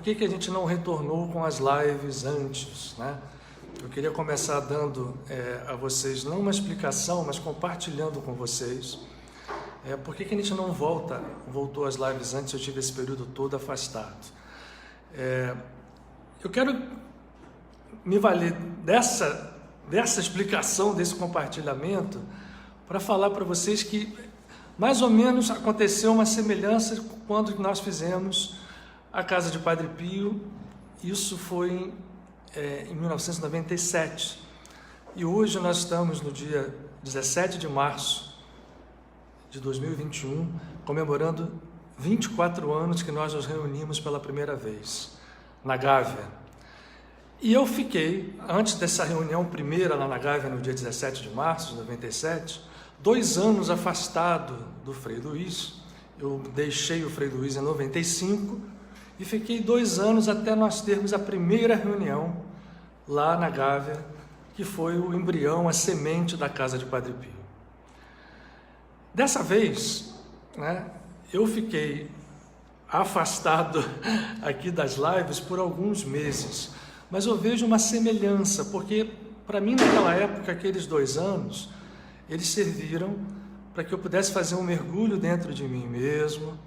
por que a gente não retornou com as lives antes, né? Eu queria começar dando a vocês, não uma explicação, mas compartilhando com vocês, por que a gente não voltou às lives antes. Eu tive esse período todo afastado. Eu quero me valer dessa explicação, desse compartilhamento, para falar para vocês que mais ou menos aconteceu uma semelhança quando nós fizemos a Casa de Padre Pio. Isso foi em 1997. E hoje nós estamos no dia 17 de março de 2021, comemorando 24 anos que nós nos reunimos pela primeira vez, na Gávea. E eu fiquei, antes dessa reunião primeira lá na Gávea, no dia 17 de março de 97, 2 anos afastado do Frei Luiz. Eu deixei o Frei Luiz em 95 e fiquei 2 anos até nós termos a primeira reunião lá na Gávea, que foi o embrião, a semente da Casa de Padre Pio. Dessa vez, né, eu fiquei afastado aqui das lives por alguns meses, mas eu vejo uma semelhança, porque para mim naquela época, aqueles 2 anos, eles serviram para que eu pudesse fazer um mergulho dentro de mim mesmo,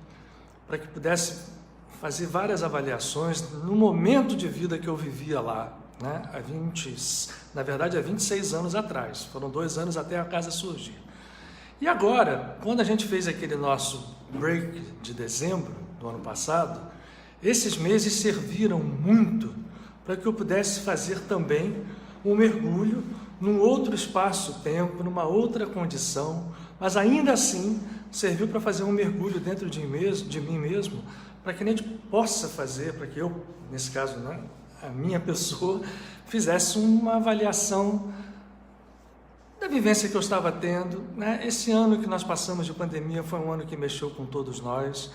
para que pudesse fazer várias avaliações no momento de vida que eu vivia lá, né? Há 26 anos atrás, foram 2 anos até a casa surgir. E agora, quando a gente fez aquele nosso break de dezembro do ano passado, esses meses serviram muito para que eu pudesse fazer também um mergulho num outro espaço-tempo, numa outra condição, mas ainda assim serviu para fazer um mergulho dentro de mim mesmo, para que a gente possa fazer, para que eu, nesse caso, né, a minha pessoa, fizesse uma avaliação da vivência que eu estava tendo, né? Esse ano que nós passamos de pandemia foi um ano que mexeu com todos nós,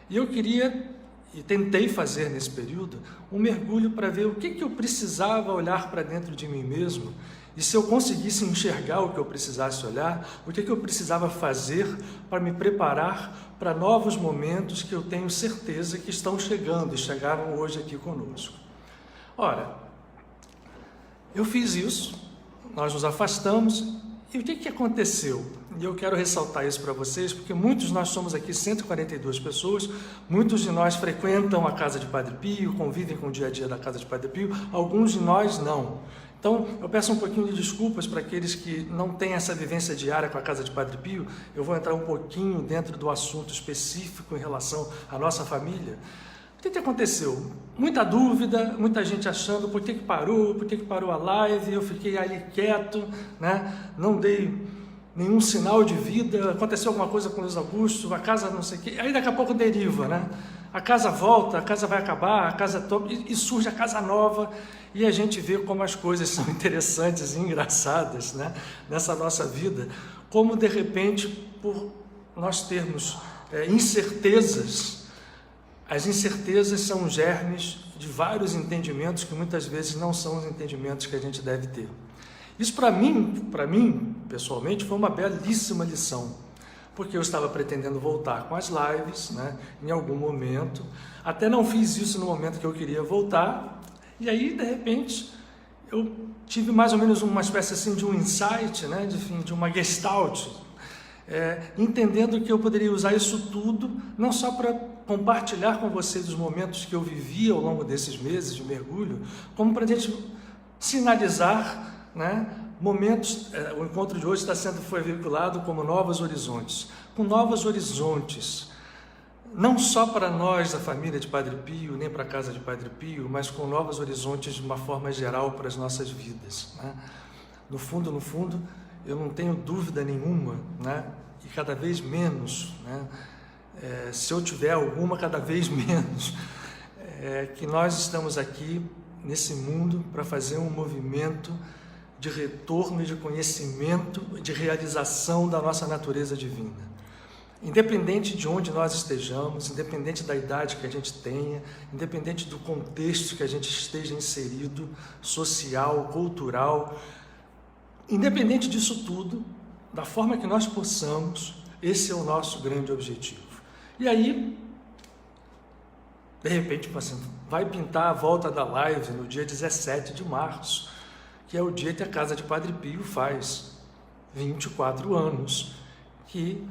e eu queria, e tentei fazer nesse período, um mergulho para ver o que eu precisava olhar para dentro de mim mesmo, e se eu conseguisse enxergar o que eu precisasse olhar, o que eu precisava fazer para me preparar para novos momentos que eu tenho certeza que estão chegando e chegaram hoje aqui conosco. Ora, eu fiz isso, nós nos afastamos, e o que aconteceu? E eu quero ressaltar isso para vocês, porque nós somos aqui 142 pessoas, muitos de nós frequentam a Casa de Padre Pio, convivem com o dia a dia da Casa de Padre Pio, alguns de nós não. Então, eu peço um pouquinho de desculpas para aqueles que não têm essa vivência diária com a Casa de Padre Pio. Eu vou entrar um pouquinho dentro do assunto específico em relação à nossa família. O que aconteceu? Muita dúvida, muita gente achando por que parou a live, eu fiquei ali quieto, né? Não dei nenhum sinal de vida, aconteceu alguma coisa com o Luiz Augusto, a casa não sei o quê, aí daqui a pouco deriva, né? A casa volta, a casa vai acabar, a casa e surge a casa nova, e a gente vê como as coisas são interessantes e engraçadas, né? Nessa nossa vida, como de repente, por nós termos incertezas, as incertezas são germes de vários entendimentos que muitas vezes não são os entendimentos que a gente deve ter. Isso para mim, pessoalmente, foi uma belíssima lição, porque eu estava pretendendo voltar com as lives, né, em algum momento, até não fiz isso no momento que eu queria voltar, e aí, de repente, eu tive mais ou menos uma espécie assim de um insight, né, de uma gestalt, entendendo que eu poderia usar isso tudo, não só para compartilhar com vocês os momentos que eu vivi ao longo desses meses de mergulho, como para a gente sinalizar, né, momentos. O encontro de hoje foi veiculado como Novos Horizontes, com novos horizontes, não só para nós, a família de Padre Pio, nem para a Casa de Padre Pio, mas com novos horizontes de uma forma geral para as nossas vidas, né? No fundo, eu não tenho dúvida nenhuma, né, e cada vez menos, né, se eu tiver alguma, cada vez menos, que nós estamos aqui nesse mundo para fazer um movimento de retorno e de conhecimento, de realização da nossa natureza divina. Independente de onde nós estejamos, independente da idade que a gente tenha, independente do contexto que a gente esteja inserido, social, cultural, independente disso tudo, da forma que nós possamos, esse é o nosso grande objetivo. E aí, De repente, tipo assim, vai pintar a volta da live no dia 17 de março, que é o dia que a Casa de Padre Pio faz 24 anos, que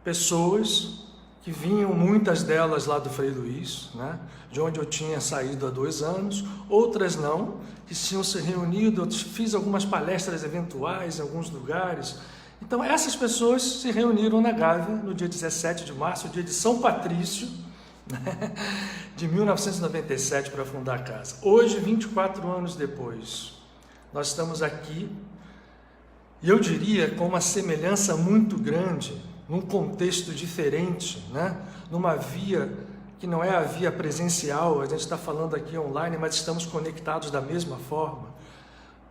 pessoas que vinham, muitas delas lá do Frei Luís, né, de onde eu tinha saído há 2 anos, outras não, que tinham se reunido, eu fiz algumas palestras eventuais em alguns lugares. Então essas pessoas se reuniram na Gávea no dia 17 de março, dia de São Patrício, né, de 1997, para fundar a casa. Hoje, 24 anos depois, nós estamos aqui, e eu diria com uma semelhança muito grande, num contexto diferente, né? Numa via que não é a via presencial, a gente está falando aqui online, mas estamos conectados da mesma forma,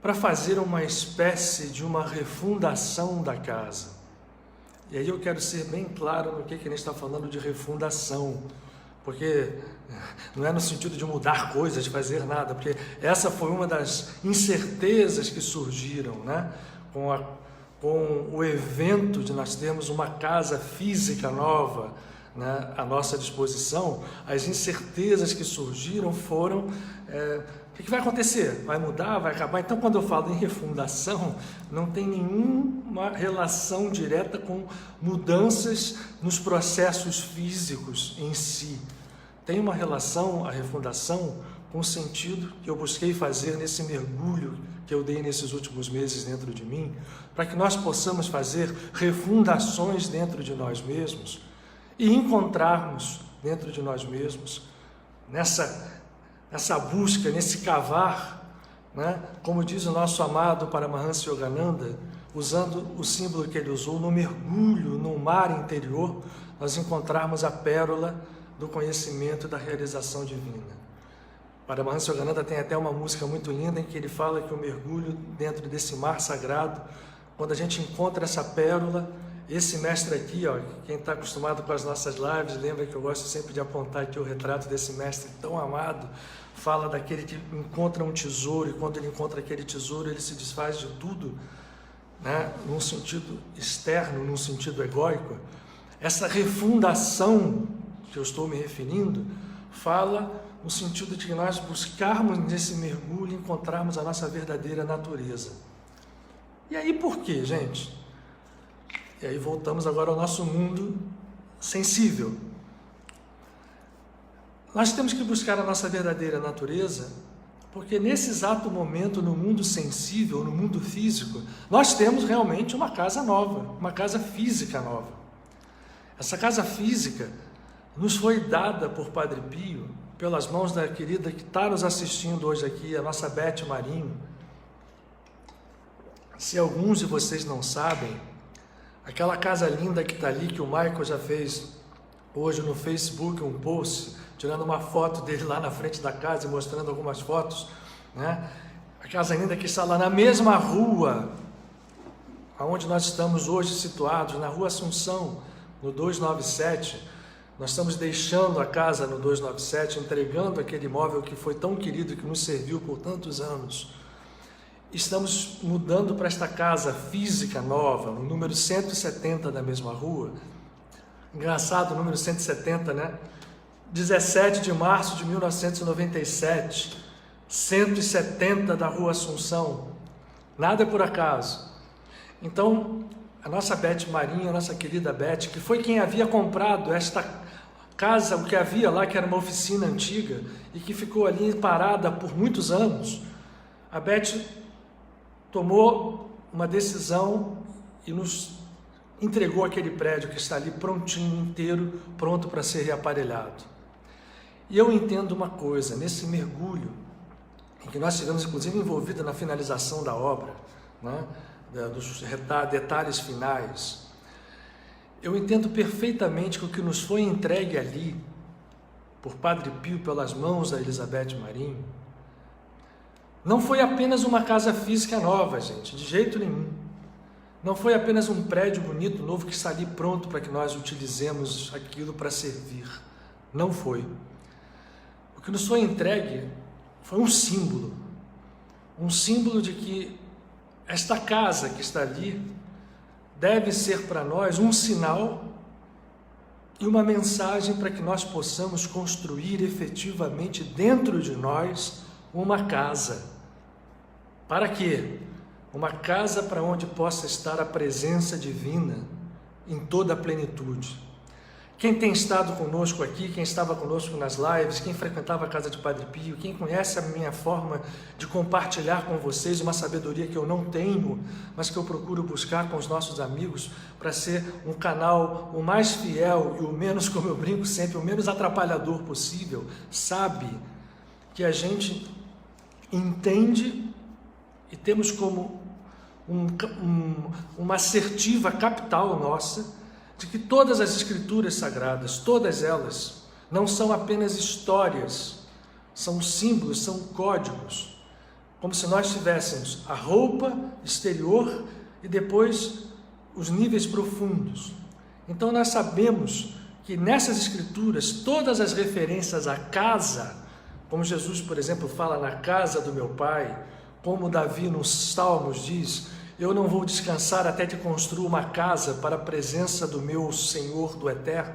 para fazer uma espécie de uma refundação da casa. E aí eu quero ser bem claro no que a gente está falando de refundação, porque não é no sentido de mudar coisas, de fazer nada, porque essa foi uma das incertezas que surgiram, né? Com o evento de nós termos uma casa física nova, né, à nossa disposição. As incertezas que surgiram foram, o que vai acontecer? Vai mudar? Vai acabar? Então, quando eu falo em refundação, não tem nenhuma relação direta com mudanças nos processos físicos em si. Tem uma relação, a refundação, com o sentido que eu busquei fazer nesse mergulho que eu dei nesses últimos meses dentro de mim, para que nós possamos fazer refundações dentro de nós mesmos e encontrarmos dentro de nós mesmos, nessa busca, nesse cavar, né? Como diz o nosso amado Paramahansa Yogananda, usando o símbolo que ele usou, no mergulho, no mar interior, nós encontrarmos a pérola do conhecimento da realização divina. Paramahansa Yogananda tem até uma música muito linda em que ele fala que o mergulho dentro desse mar sagrado, quando a gente encontra essa pérola, esse mestre aqui, ó, quem está acostumado com as nossas lives, lembra que eu gosto sempre de apontar aqui o retrato desse mestre tão amado, fala daquele que encontra um tesouro, e quando ele encontra aquele tesouro, ele se desfaz de tudo, né, num sentido externo, num sentido egóico. Essa refundação que eu estou me referindo, fala no sentido de que nós buscarmos nesse mergulho, encontrarmos a nossa verdadeira natureza. E aí por quê, gente? E aí voltamos agora ao nosso mundo sensível. Nós temos que buscar a nossa verdadeira natureza, porque nesse exato momento, no mundo sensível, no mundo físico, nós temos realmente uma casa nova, uma casa física nova. Essa casa física nos foi dada por Padre Pio, pelas mãos da querida que está nos assistindo hoje aqui, a nossa Beth Marinho. Se alguns de vocês não sabem, aquela casa linda que está ali, que o Michael já fez hoje no Facebook um post, tirando uma foto dele lá na frente da casa e mostrando algumas fotos, né? A casa linda que está lá na mesma rua, onde nós estamos hoje situados, na Rua Assunção, no 297, nós estamos deixando a casa no 297, entregando aquele imóvel que foi tão querido, que nos serviu por tantos anos. Estamos mudando para esta casa física nova, no número 170 da mesma rua. Engraçado o número 170, né? 17 de março de 1997, 170 da Rua Assunção. Nada é por acaso. Então, a nossa Beth Marinho, a nossa querida Beth, que foi quem havia comprado esta casa, o que havia lá, que era uma oficina antiga, e que ficou ali parada por muitos anos, a Beth tomou uma decisão e nos entregou aquele prédio que está ali prontinho, inteiro, pronto para ser reaparelhado. E eu entendo uma coisa, nesse mergulho, em que nós estivemos inclusive envolvidos na finalização da obra, né, dos detalhes finais, eu entendo perfeitamente que o que nos foi entregue ali, por Padre Pio, pelas mãos da Elizabeth Marinho, não foi apenas uma casa física nova, gente, de jeito nenhum. Não foi apenas um prédio bonito, novo, que está ali pronto para que nós utilizemos aquilo para servir. Não foi. O que nos foi entregue foi um símbolo de que esta casa que está ali deve ser para nós um sinal e uma mensagem para que nós possamos construir efetivamente dentro de nós uma casa. Para quê? Uma casa para onde possa estar a presença divina em toda a plenitude. Quem tem estado conosco aqui, quem estava conosco nas lives, quem frequentava a casa de Padre Pio, quem conhece a minha forma de compartilhar com vocês uma sabedoria que eu não tenho, mas que eu procuro buscar com os nossos amigos para ser um canal o mais fiel e o menos, como eu brinco sempre, o menos atrapalhador possível, sabe que a gente entende e temos como uma assertiva capital nossa de que todas as escrituras sagradas, todas elas, não são apenas histórias, são símbolos, são códigos, como se nós tivéssemos a roupa exterior e depois os níveis profundos. Então nós sabemos que nessas escrituras, todas as referências à casa, como Jesus, por exemplo, fala na casa do meu Pai, como Davi nos Salmos diz, eu não vou descansar até que construa uma casa para a presença do meu Senhor do Eterno.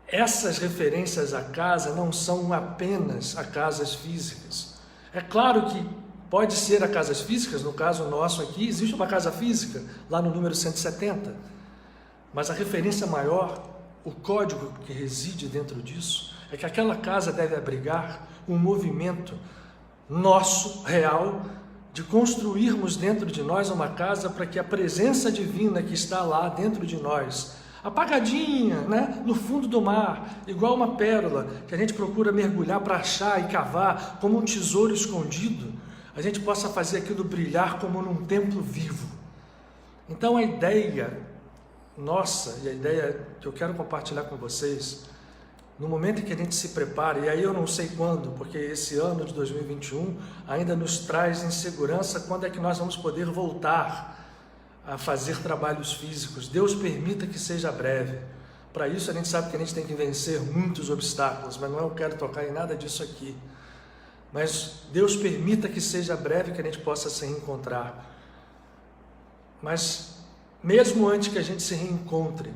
Essas referências à casa não são apenas a casas físicas. É claro que pode ser a casas físicas, no caso nosso aqui, existe uma casa física, lá no número 170, mas a referência maior, o código que reside dentro disso, é que aquela casa deve abrigar um movimento nosso, real, de construirmos dentro de nós uma casa para que a presença divina que está lá dentro de nós, apagadinha, né, no fundo do mar, igual uma pérola, que a gente procura mergulhar para achar e cavar como um tesouro escondido, a gente possa fazer aquilo brilhar como num templo vivo. Então a ideia nossa, e a ideia que eu quero compartilhar com vocês, no momento em que a gente se prepara, e aí eu não sei quando, porque esse ano de 2021 ainda nos traz insegurança, quando é que nós vamos poder voltar a fazer trabalhos físicos. Deus permita que seja breve. Para isso a gente sabe que a gente tem que vencer muitos obstáculos, mas não eu quero tocar em nada disso aqui. Mas Deus permita que seja breve, que a gente possa se reencontrar. Mas mesmo antes que a gente se reencontre,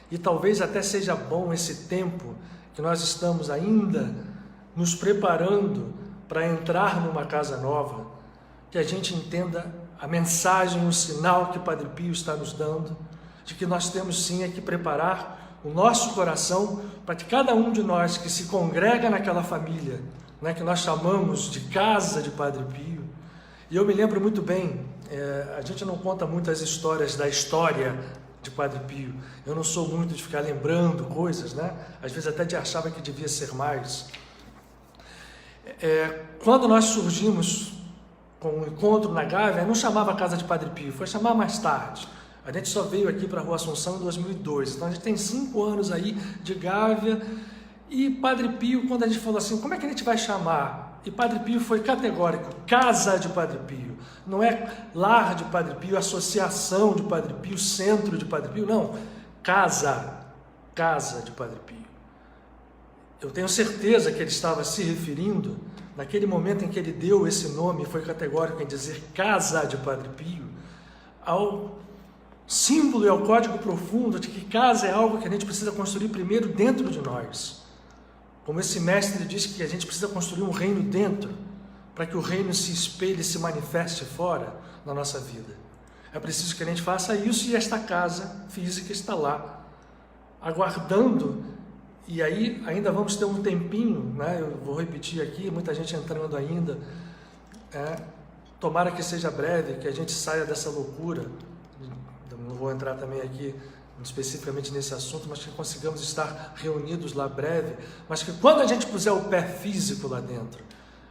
e talvez até seja bom esse tempo que nós estamos ainda nos preparando para entrar numa casa nova, que a gente entenda a mensagem, o sinal que Padre Pio está nos dando, de que nós temos sim que preparar o nosso coração para que cada um de nós que se congrega naquela família, né, que nós chamamos de casa de Padre Pio, e eu me lembro muito bem, a gente não conta muitas histórias da história de Padre Pio. Eu não sou muito de ficar lembrando coisas, né? Às vezes até achava que devia ser mais. Quando nós surgimos com um encontro na Gávea, não chamava Casa de Padre Pio, foi chamar mais tarde. A gente só veio aqui para a Rua Assunção em 2002, então a gente tem 5 anos aí de Gávea, e Padre Pio, quando a gente falou assim, como é que a gente vai chamar? E Padre Pio foi categórico, Casa de Padre Pio, não é lar de Padre Pio, associação de Padre Pio, centro de Padre Pio, não, casa de Padre Pio. Eu tenho certeza que ele estava se referindo, naquele momento em que ele deu esse nome, foi categórico em dizer Casa de Padre Pio, ao símbolo e ao código profundo de que casa é algo que a gente precisa construir primeiro dentro de nós. Como esse mestre diz que a gente precisa construir um reino dentro, para que o reino se espelhe e se manifeste fora na nossa vida. É preciso que a gente faça isso, e esta casa física está lá, aguardando, e aí ainda vamos ter um tempinho, né? Eu vou repetir aqui, muita gente entrando ainda, tomara que seja breve, que a gente saia dessa loucura, não vou entrar também aqui especificamente nesse assunto, mas que consigamos estar reunidos lá breve, mas que quando a gente puser o pé físico lá dentro,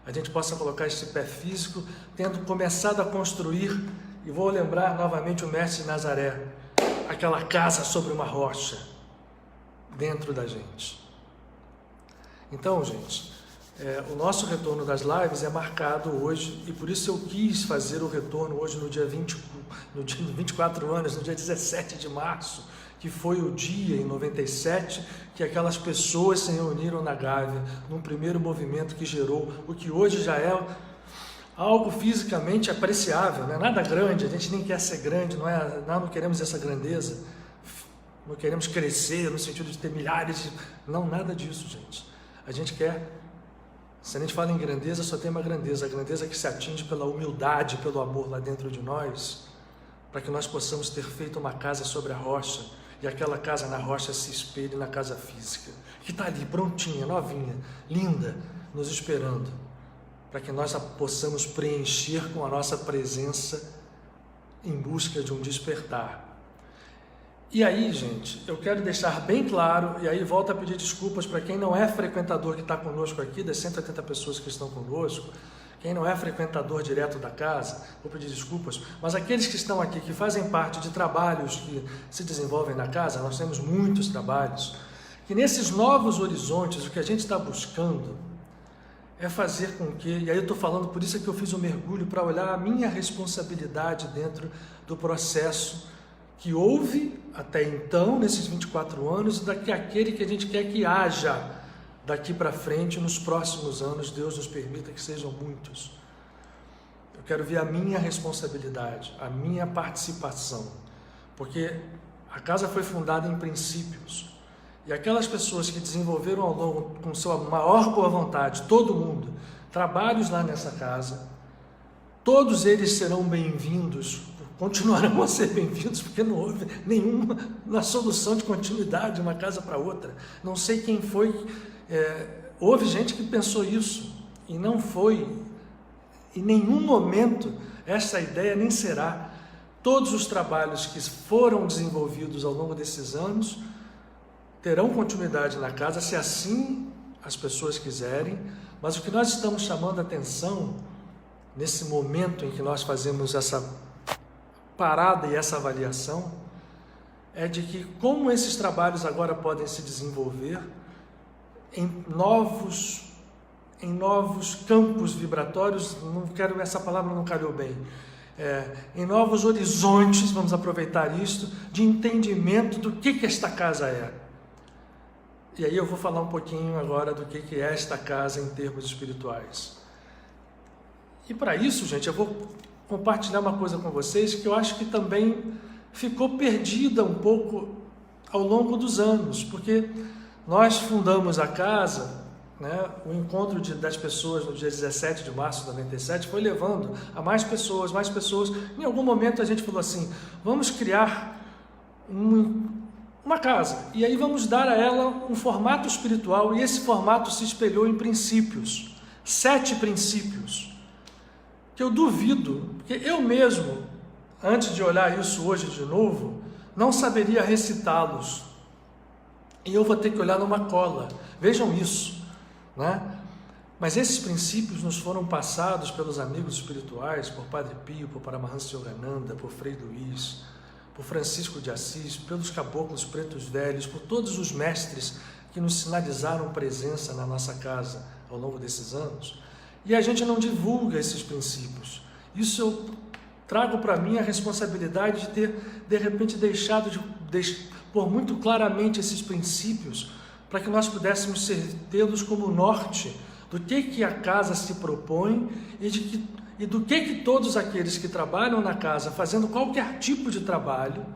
a gente possa colocar esse pé físico, tendo começado a construir, e vou lembrar novamente o mestre de Nazaré, aquela casa sobre uma rocha, dentro da gente. Então, gente, o nosso retorno das lives é marcado hoje, e por isso eu quis fazer o retorno hoje no dia 24 anos, no dia 17 de março, que foi o dia, em 97, que aquelas pessoas se reuniram na Gávea, num primeiro movimento que gerou o que hoje já é algo fisicamente apreciável, não é nada grande, a gente nem quer ser grande, não queremos essa grandeza, não queremos crescer no sentido de ter milhares de... Não, nada disso, gente. A gente quer, se a gente fala em grandeza, só tem uma grandeza, a grandeza que se atinge pela humildade, pelo amor lá dentro de nós, para que nós possamos ter feito uma casa sobre a rocha, e aquela casa na rocha se espelhe na casa física, que está ali, prontinha, novinha, linda, nos esperando, para que nós a possamos preencher com a nossa presença em busca de um despertar. E aí, gente, eu quero deixar bem claro, e aí volto a pedir desculpas para quem não é frequentador que está conosco aqui, das 180 pessoas que estão conosco, quem não é frequentador direto da casa, vou pedir desculpas, mas aqueles que estão aqui, que fazem parte de trabalhos que se desenvolvem na casa, nós temos muitos trabalhos, que nesses novos horizontes, o que a gente está buscando é fazer com que, e aí eu estou falando, por isso é que eu fiz um mergulho, para olhar a minha responsabilidade dentro do processo que houve até então, nesses 24 anos, e daquele que a gente quer que haja daqui para frente, nos próximos anos, Deus nos permita que sejam muitos. Eu quero ver a minha responsabilidade, a minha participação, porque a casa foi fundada em princípios, e aquelas pessoas que desenvolveram ao longo, com sua maior boa vontade, todo mundo, trabalhos lá nessa casa, todos eles serão bem-vindos, continuarão a ser bem-vindos, porque não houve nenhuma na solução de continuidade de uma casa para outra. Não sei quem foi, houve gente que pensou isso, e não foi, em nenhum momento, essa ideia nem será. Todos os trabalhos que foram desenvolvidos ao longo desses anos terão continuidade na casa, se assim as pessoas quiserem, mas o que nós estamos chamando a atenção, nesse momento em que nós fazemos essa parada e essa avaliação, é de que como esses trabalhos agora podem se desenvolver em novos campos vibratórios, não quero, essa palavra não calhou bem, em novos horizontes, vamos aproveitar isto, de entendimento do que esta casa é. E aí eu vou falar um pouquinho agora do que é esta casa em termos espirituais. E para isso, gente, eu vou compartilhar uma coisa com vocês que eu acho que também ficou perdida um pouco ao longo dos anos, porque nós fundamos a casa, né, o encontro das pessoas no dia 17 de março de 97 foi levando a mais pessoas. Em algum momento a gente falou assim, vamos criar uma casa, e aí vamos dar a ela um formato espiritual, e esse formato se espelhou em princípios, 7 princípios, que eu duvido, porque eu mesmo, antes de olhar isso hoje de novo, não saberia recitá-los, e eu vou ter que olhar numa cola, vejam isso, né? Mas esses princípios nos foram passados pelos amigos espirituais, por Padre Pio, por Paramahansa Yogananda, por Frei Luís, por Francisco de Assis, pelos caboclos pretos velhos, por todos os mestres que nos sinalizaram presença na nossa casa ao longo desses anos, e a gente não divulga esses princípios. Isso eu trago para mim a responsabilidade de ter, de repente, deixado de pôr muito claramente esses princípios, para que nós pudéssemos tê-los como norte do que a casa se propõe e do que todos aqueles que trabalham na casa, fazendo qualquer tipo de trabalho,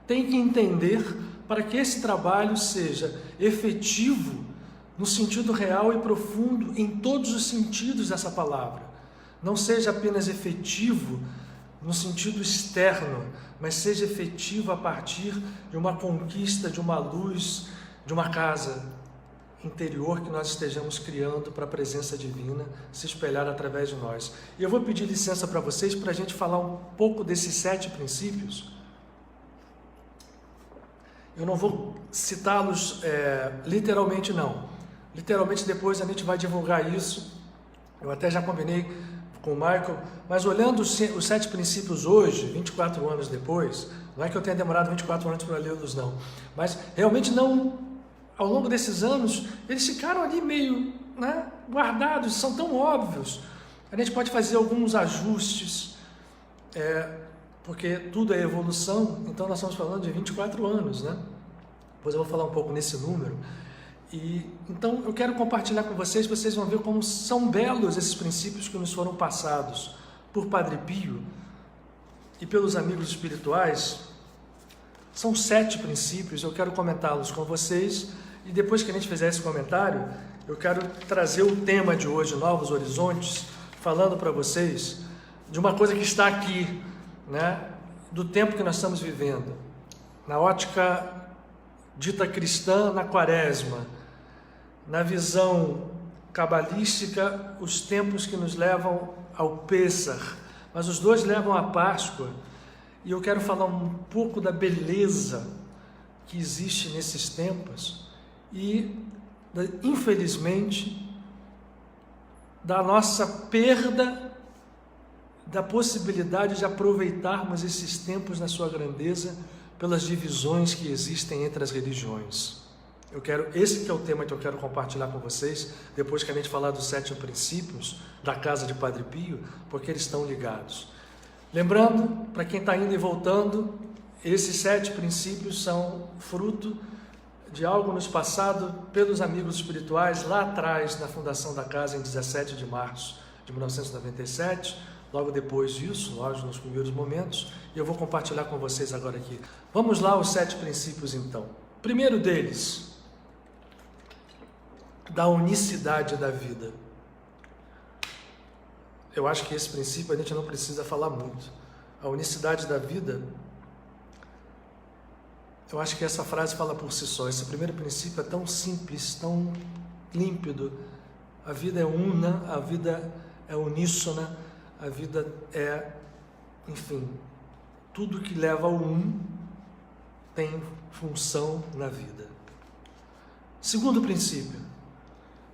têm que entender para que esse trabalho seja efetivo no sentido real e profundo, em todos os sentidos dessa palavra. Não seja apenas efetivo no sentido externo, mas seja efetivo a partir de uma conquista, de uma luz, de uma casa interior que nós estejamos criando para a presença divina se espelhar através de nós. E eu vou pedir licença para vocês para a gente falar um pouco desses 7 princípios. Eu não vou citá-los literalmente, não. Literalmente depois a gente vai divulgar isso. Eu até já combinei com o Michael, mas olhando os 7 princípios hoje, 24 anos depois, não é que eu tenha demorado 24 anos para lê-los, não, mas realmente não, ao longo desses anos, eles ficaram ali meio, né, guardados, são tão óbvios. A gente pode fazer alguns ajustes, porque tudo é evolução, então nós estamos falando de 24 anos, né? Depois eu vou falar um pouco nesse número. E então eu quero compartilhar com vocês, vocês vão ver como são belos esses princípios que nos foram passados por Padre Pio e pelos amigos espirituais, São 7 princípios, eu quero comentá-los com vocês, e depois que a gente fizer esse comentário, eu quero trazer o tema de hoje, Novos Horizontes, falando para vocês de uma coisa que está aqui, né, do tempo que nós estamos vivendo, na ótica dita cristã, na quaresma, na visão cabalística, os tempos que nos levam ao Pêssar, mas os dois levam à Páscoa, e eu quero falar um pouco da beleza que existe nesses tempos e, infelizmente, da nossa perda da possibilidade de aproveitarmos esses tempos na sua grandeza pelas divisões que existem entre as religiões. Esse que é o tema que eu quero compartilhar com vocês, depois que a gente falar dos 7 princípios da casa de Padre Pio, porque eles estão ligados. Lembrando, para quem está indo e voltando, esses 7 princípios são fruto de algo nos passado pelos amigos espirituais lá atrás, na fundação da casa, em 17 de março de 1997, logo depois disso, logo nos primeiros momentos, e eu vou compartilhar com vocês agora aqui. Vamos lá, os 7 princípios então. Primeiro deles, da unicidade da vida. Eu acho que esse princípio a gente não precisa falar muito. A unicidade da vida, eu acho que essa frase fala por si só. Esse primeiro princípio é tão simples, tão límpido. A vida é una, a vida é uníssona, a vida é, enfim, tudo que leva ao tem função na vida. Segundo princípio,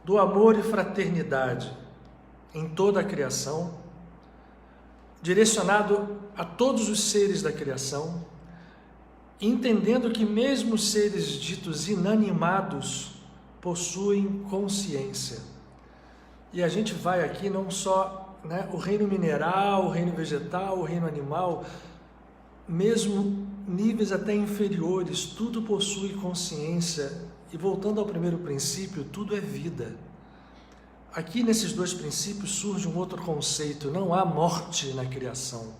do amor e fraternidade em toda a criação, direcionado a todos os seres da criação, entendendo que mesmo os seres ditos inanimados possuem consciência. E a gente vai aqui não só, né, o reino mineral, o reino vegetal, o reino animal, mesmo níveis até inferiores, tudo possui consciência. E voltando ao primeiro princípio, tudo é vida. Aqui nesses 2 princípios surge um outro conceito: não há morte na criação.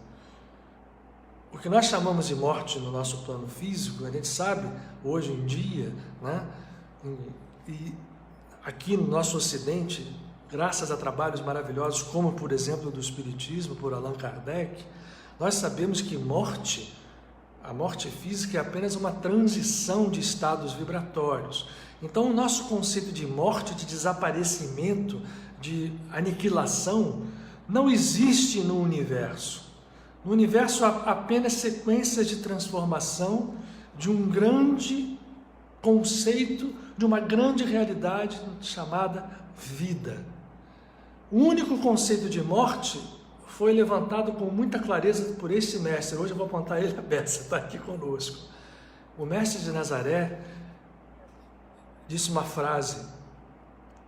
O que nós chamamos de morte no nosso plano físico, a gente sabe hoje em dia, né? E aqui no nosso Ocidente, graças a trabalhos maravilhosos, como por exemplo do Espiritismo, por Allan Kardec, nós sabemos que a morte física é apenas uma transição de estados vibratórios. Então o nosso conceito de morte, de desaparecimento, de aniquilação, não existe no universo. No universo há apenas sequências de transformação de um grande conceito, de uma grande realidade chamada vida. O único conceito de morte foi levantado com muita clareza por este mestre. Hoje eu vou apontar ele a beça, está aqui conosco. O mestre de Nazaré disse uma frase,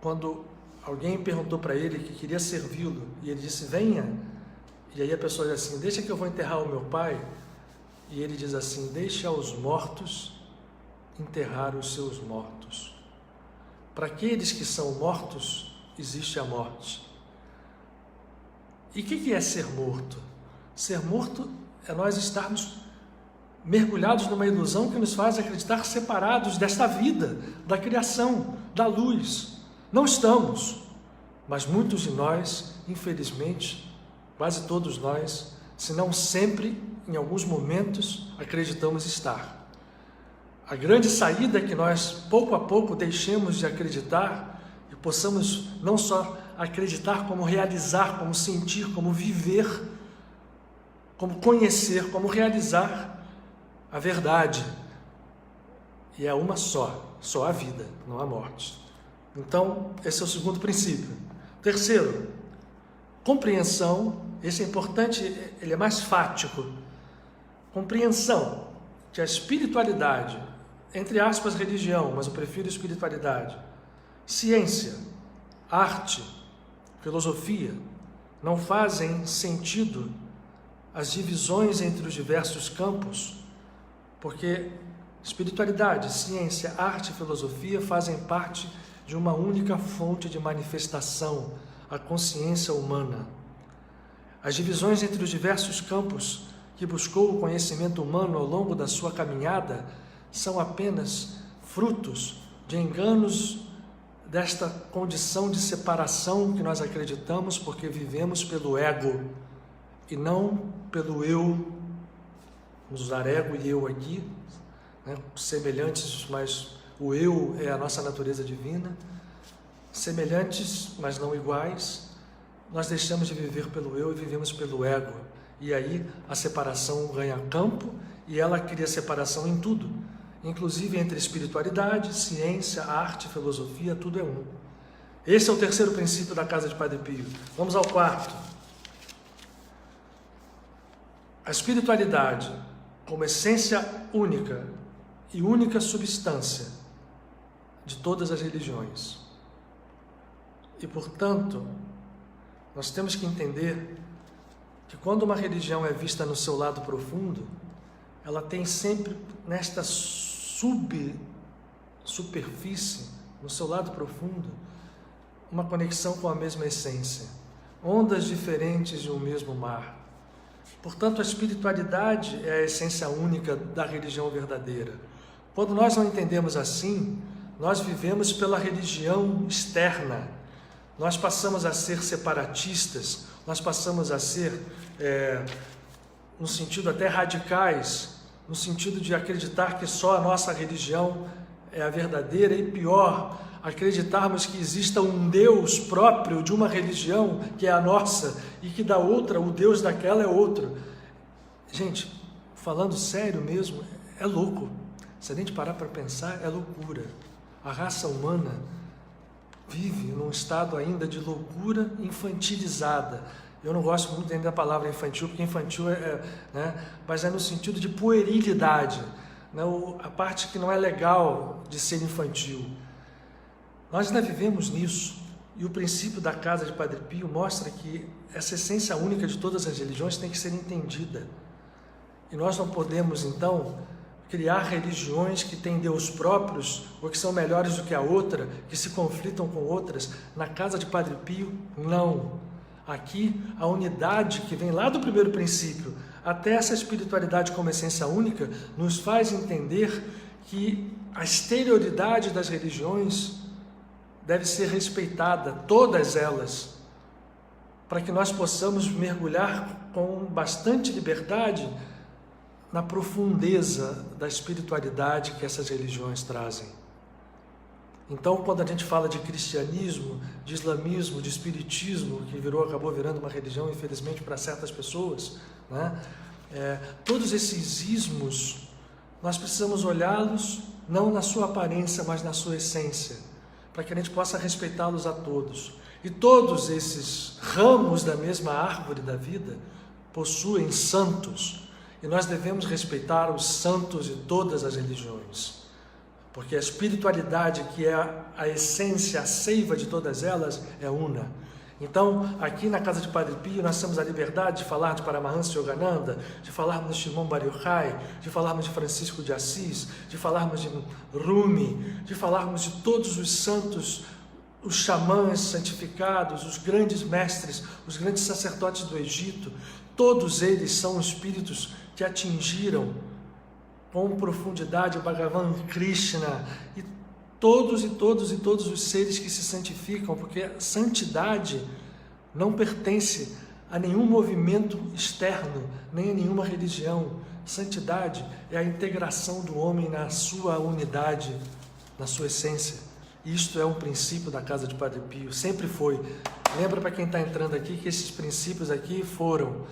quando alguém perguntou para ele que queria servi-lo, e ele disse: venha. E aí a pessoa diz assim: deixa que eu vou enterrar o meu pai. E ele diz assim: deixe aos mortos enterrar os seus mortos. Para aqueles que são mortos, existe a morte. E o que é ser morto? Ser morto é nós estarmos mergulhados numa ilusão que nos faz acreditar separados desta vida, da criação, da luz. Não estamos, mas muitos de nós, infelizmente, quase todos nós, se não sempre, em alguns momentos, acreditamos estar. A grande saída é que nós, pouco a pouco, deixemos de acreditar e possamos não só acreditar, como realizar, como sentir, como viver, como conhecer, como realizar a verdade. E é uma só a vida, não a morte. Então, esse é o segundo princípio. Terceiro, compreensão. Esse é importante, ele é mais fático. Compreensão que a espiritualidade, entre aspas religião, mas eu prefiro espiritualidade, ciência, arte, filosofia, não fazem sentido as divisões entre os diversos campos, porque espiritualidade, ciência, arte e filosofia fazem parte de uma única fonte de manifestação, a consciência humana. As divisões entre os diversos campos que buscou o conhecimento humano ao longo da sua caminhada são apenas frutos de enganos desta condição de separação que nós acreditamos porque vivemos pelo ego e não pelo eu. Vamos usar ego e eu aqui, né? Semelhantes, mas o eu é a nossa natureza divina. Semelhantes, mas não iguais. Nós deixamos de viver pelo eu e vivemos pelo ego. E aí a separação ganha campo e ela cria separação em tudo, inclusive entre espiritualidade, ciência, arte, filosofia, tudo é um. Esse é o terceiro princípio da casa de Padre Pio. Vamos ao quarto. A espiritualidade, como essência única e única substância de todas as religiões. E, portanto, nós temos que entender que quando uma religião é vista no seu lado profundo, ela tem sempre nesta superfície, no seu lado profundo, uma conexão com a mesma essência, ondas diferentes de um mesmo mar. Portanto, a espiritualidade é a essência única da religião verdadeira. Quando nós não entendemos assim, nós vivemos pela religião externa. Nós passamos a ser separatistas, nós passamos a ser, no sentido até radicais, no sentido de acreditar que só a nossa religião é a verdadeira e pior, acreditarmos que exista um Deus próprio de uma religião que é a nossa e que da outra, o Deus daquela é outro. Gente, falando sério mesmo, é louco. Se a gente parar para pensar, é loucura. A raça humana vive num estado ainda de loucura infantilizada. Eu não gosto muito ainda da palavra infantil, porque infantil mas é no sentido de puerilidade, né? A parte que não é legal de ser infantil. Nós ainda vivemos nisso, e o princípio da casa de Padre Pio mostra que essa essência única de todas as religiões tem que ser entendida. E nós não podemos, então, criar religiões que têm Deus próprios, ou que são melhores do que a outra, que se conflitam com outras. Na casa de Padre Pio, não. Aqui, a unidade que vem lá do primeiro princípio, até essa espiritualidade como essência única, nos faz entender que a exterioridade das religiões deve ser respeitada, todas elas, para que nós possamos mergulhar com bastante liberdade na profundeza da espiritualidade que essas religiões trazem. Então, quando a gente fala de cristianismo, de islamismo, de espiritismo, que acabou virando uma religião, infelizmente, para certas pessoas, né? Todos esses ismos, nós precisamos olhá-los não na sua aparência, mas na sua essência, para que a gente possa respeitá-los a todos. E todos esses ramos da mesma árvore da vida possuem santos, e nós devemos respeitar os santos de todas as religiões, porque a espiritualidade, que é a essência, a seiva de todas elas, é una. Então, aqui na casa de Padre Pio, nós temos a liberdade de falar de Paramahansa Yogananda, de falarmos de Shimon Bar Yochai, de falarmos de Francisco de Assis, de falarmos de Rumi, de falarmos de todos os santos, os xamãs santificados, os grandes mestres, os grandes sacerdotes do Egito. Todos eles são espíritos que atingiram com profundidade o Bhagavan Krishna, e todos os seres que se santificam, porque a santidade não pertence a nenhum movimento externo, nem a nenhuma religião. Santidade é a integração do homem na sua unidade, na sua essência. Isto é um princípio da casa de Padre Pio, sempre foi. Lembra, para quem está entrando aqui, que esses princípios aqui foram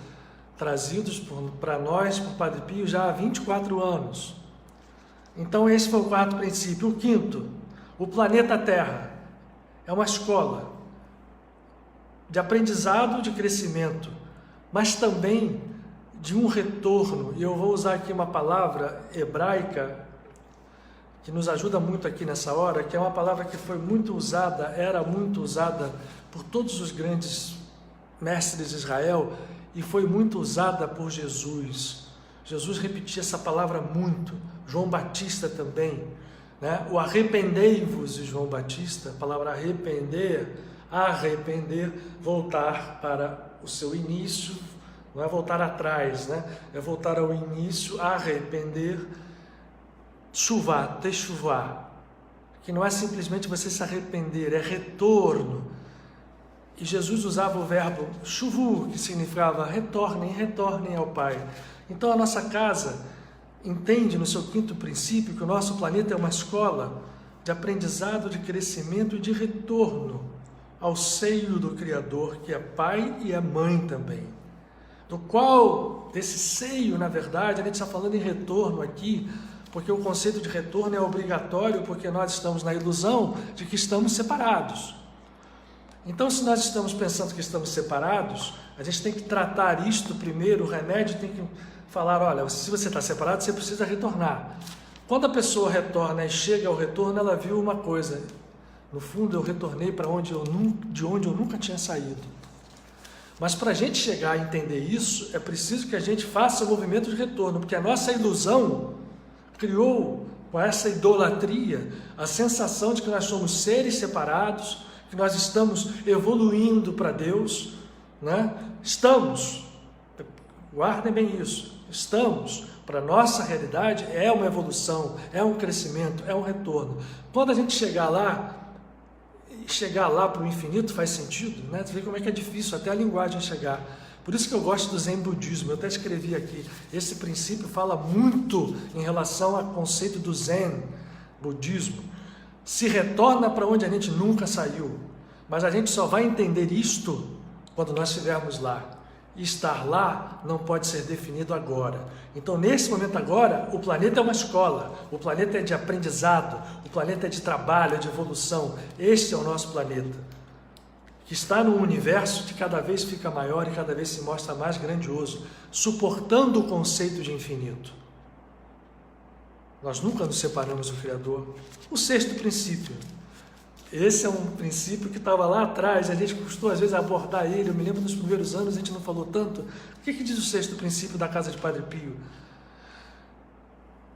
trazidos para nós, por Padre Pio, já há 24 anos. Então esse foi o quarto princípio. O quinto, o planeta Terra é uma escola de aprendizado, de crescimento, mas também de um retorno. E eu vou usar aqui uma palavra hebraica que nos ajuda muito aqui nessa hora, que é uma palavra que foi muito usada, era muito usada por todos os grandes mestres de Israel, e foi muito usada por Jesus. Jesus repetia essa palavra muito, João Batista também, né? O arrependei-vos de João Batista, a palavra arrepender, voltar para o seu início, não é voltar atrás, né? É voltar ao início, arrepender, teshuvah, que não é simplesmente você se arrepender, é retorno. E Jesus usava o verbo shuvu, que significava retornem ao Pai. Então a nossa casa entende no seu quinto princípio que o nosso planeta é uma escola de aprendizado, de crescimento e de retorno ao seio do Criador, que é pai e é mãe também. Do qual, desse seio, na verdade, a gente está falando em retorno aqui, porque o conceito de retorno é obrigatório, porque nós estamos na ilusão de que estamos separados. Então, se nós estamos pensando que estamos separados, a gente tem que tratar isto primeiro, o remédio tem que falar, olha, se você está separado, você precisa retornar. Quando a pessoa retorna e chega ao retorno, ela viu uma coisa, no fundo eu retornei para de onde eu nunca tinha saído. Mas para a gente chegar a entender isso, é preciso que a gente faça o movimento de retorno, porque a nossa ilusão criou, com essa idolatria, a sensação de que nós somos seres separados, que nós estamos evoluindo para Deus, né? Estamos, guardem bem isso, estamos, para a nossa realidade, é uma evolução, é um crescimento, é um retorno. Quando a gente chegar lá para o infinito faz sentido, né? Você vê como é que é difícil até a linguagem chegar. Por isso que eu gosto do Zen Budismo, eu até escrevi aqui, esse princípio fala muito em relação ao conceito do Zen Budismo. Se retorna para onde a gente nunca saiu, mas a gente só vai entender isto quando nós estivermos lá. E estar lá não pode ser definido agora. Então, nesse momento agora, o planeta é uma escola, o planeta é de aprendizado, o planeta é de trabalho, é de evolução. Este é o nosso planeta, que está num universo que cada vez fica maior e cada vez se mostra mais grandioso, suportando o conceito de infinito. Nós nunca nos separamos do Criador. O sexto princípio. Esse é um princípio que estava lá atrás, a gente custou às vezes abordar ele, eu me lembro nos primeiros anos a gente não falou tanto. O que diz o sexto princípio da casa de Padre Pio?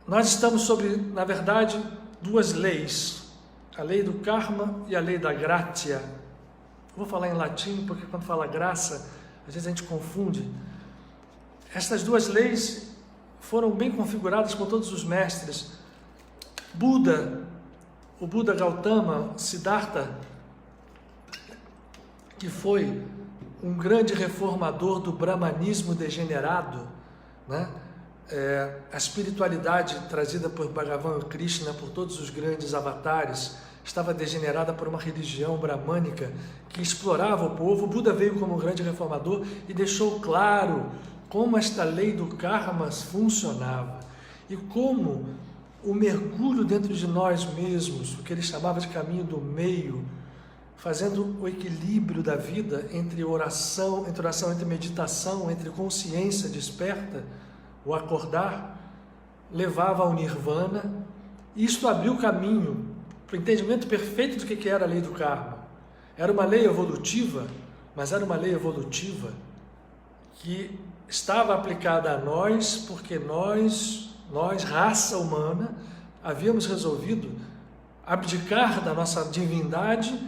Nós estamos sobre, na verdade, duas leis, a lei do karma e a lei da gratia. Vou falar em latim, porque quando fala graça, às vezes a gente confunde. Estas duas leis foram bem configuradas por todos os mestres. O Buda Gautama Siddhartha, que foi um grande reformador do brahmanismo degenerado, né? A espiritualidade trazida por Bhagavan Krishna, por todos os grandes avatares, estava degenerada por uma religião bramânica que explorava o povo. O Buda veio como um grande reformador e deixou claro como esta lei do karma funcionava e como o mergulho dentro de nós mesmos, o que ele chamava de caminho do meio, fazendo o equilíbrio da vida entre oração, entre meditação, entre consciência desperta, o acordar, levava ao nirvana, e isto abriu o caminho para o entendimento perfeito do que era a lei do karma. Era uma lei evolutiva, mas era uma lei evolutiva que estava aplicada a nós, porque nós, raça humana, havíamos resolvido abdicar da nossa divindade,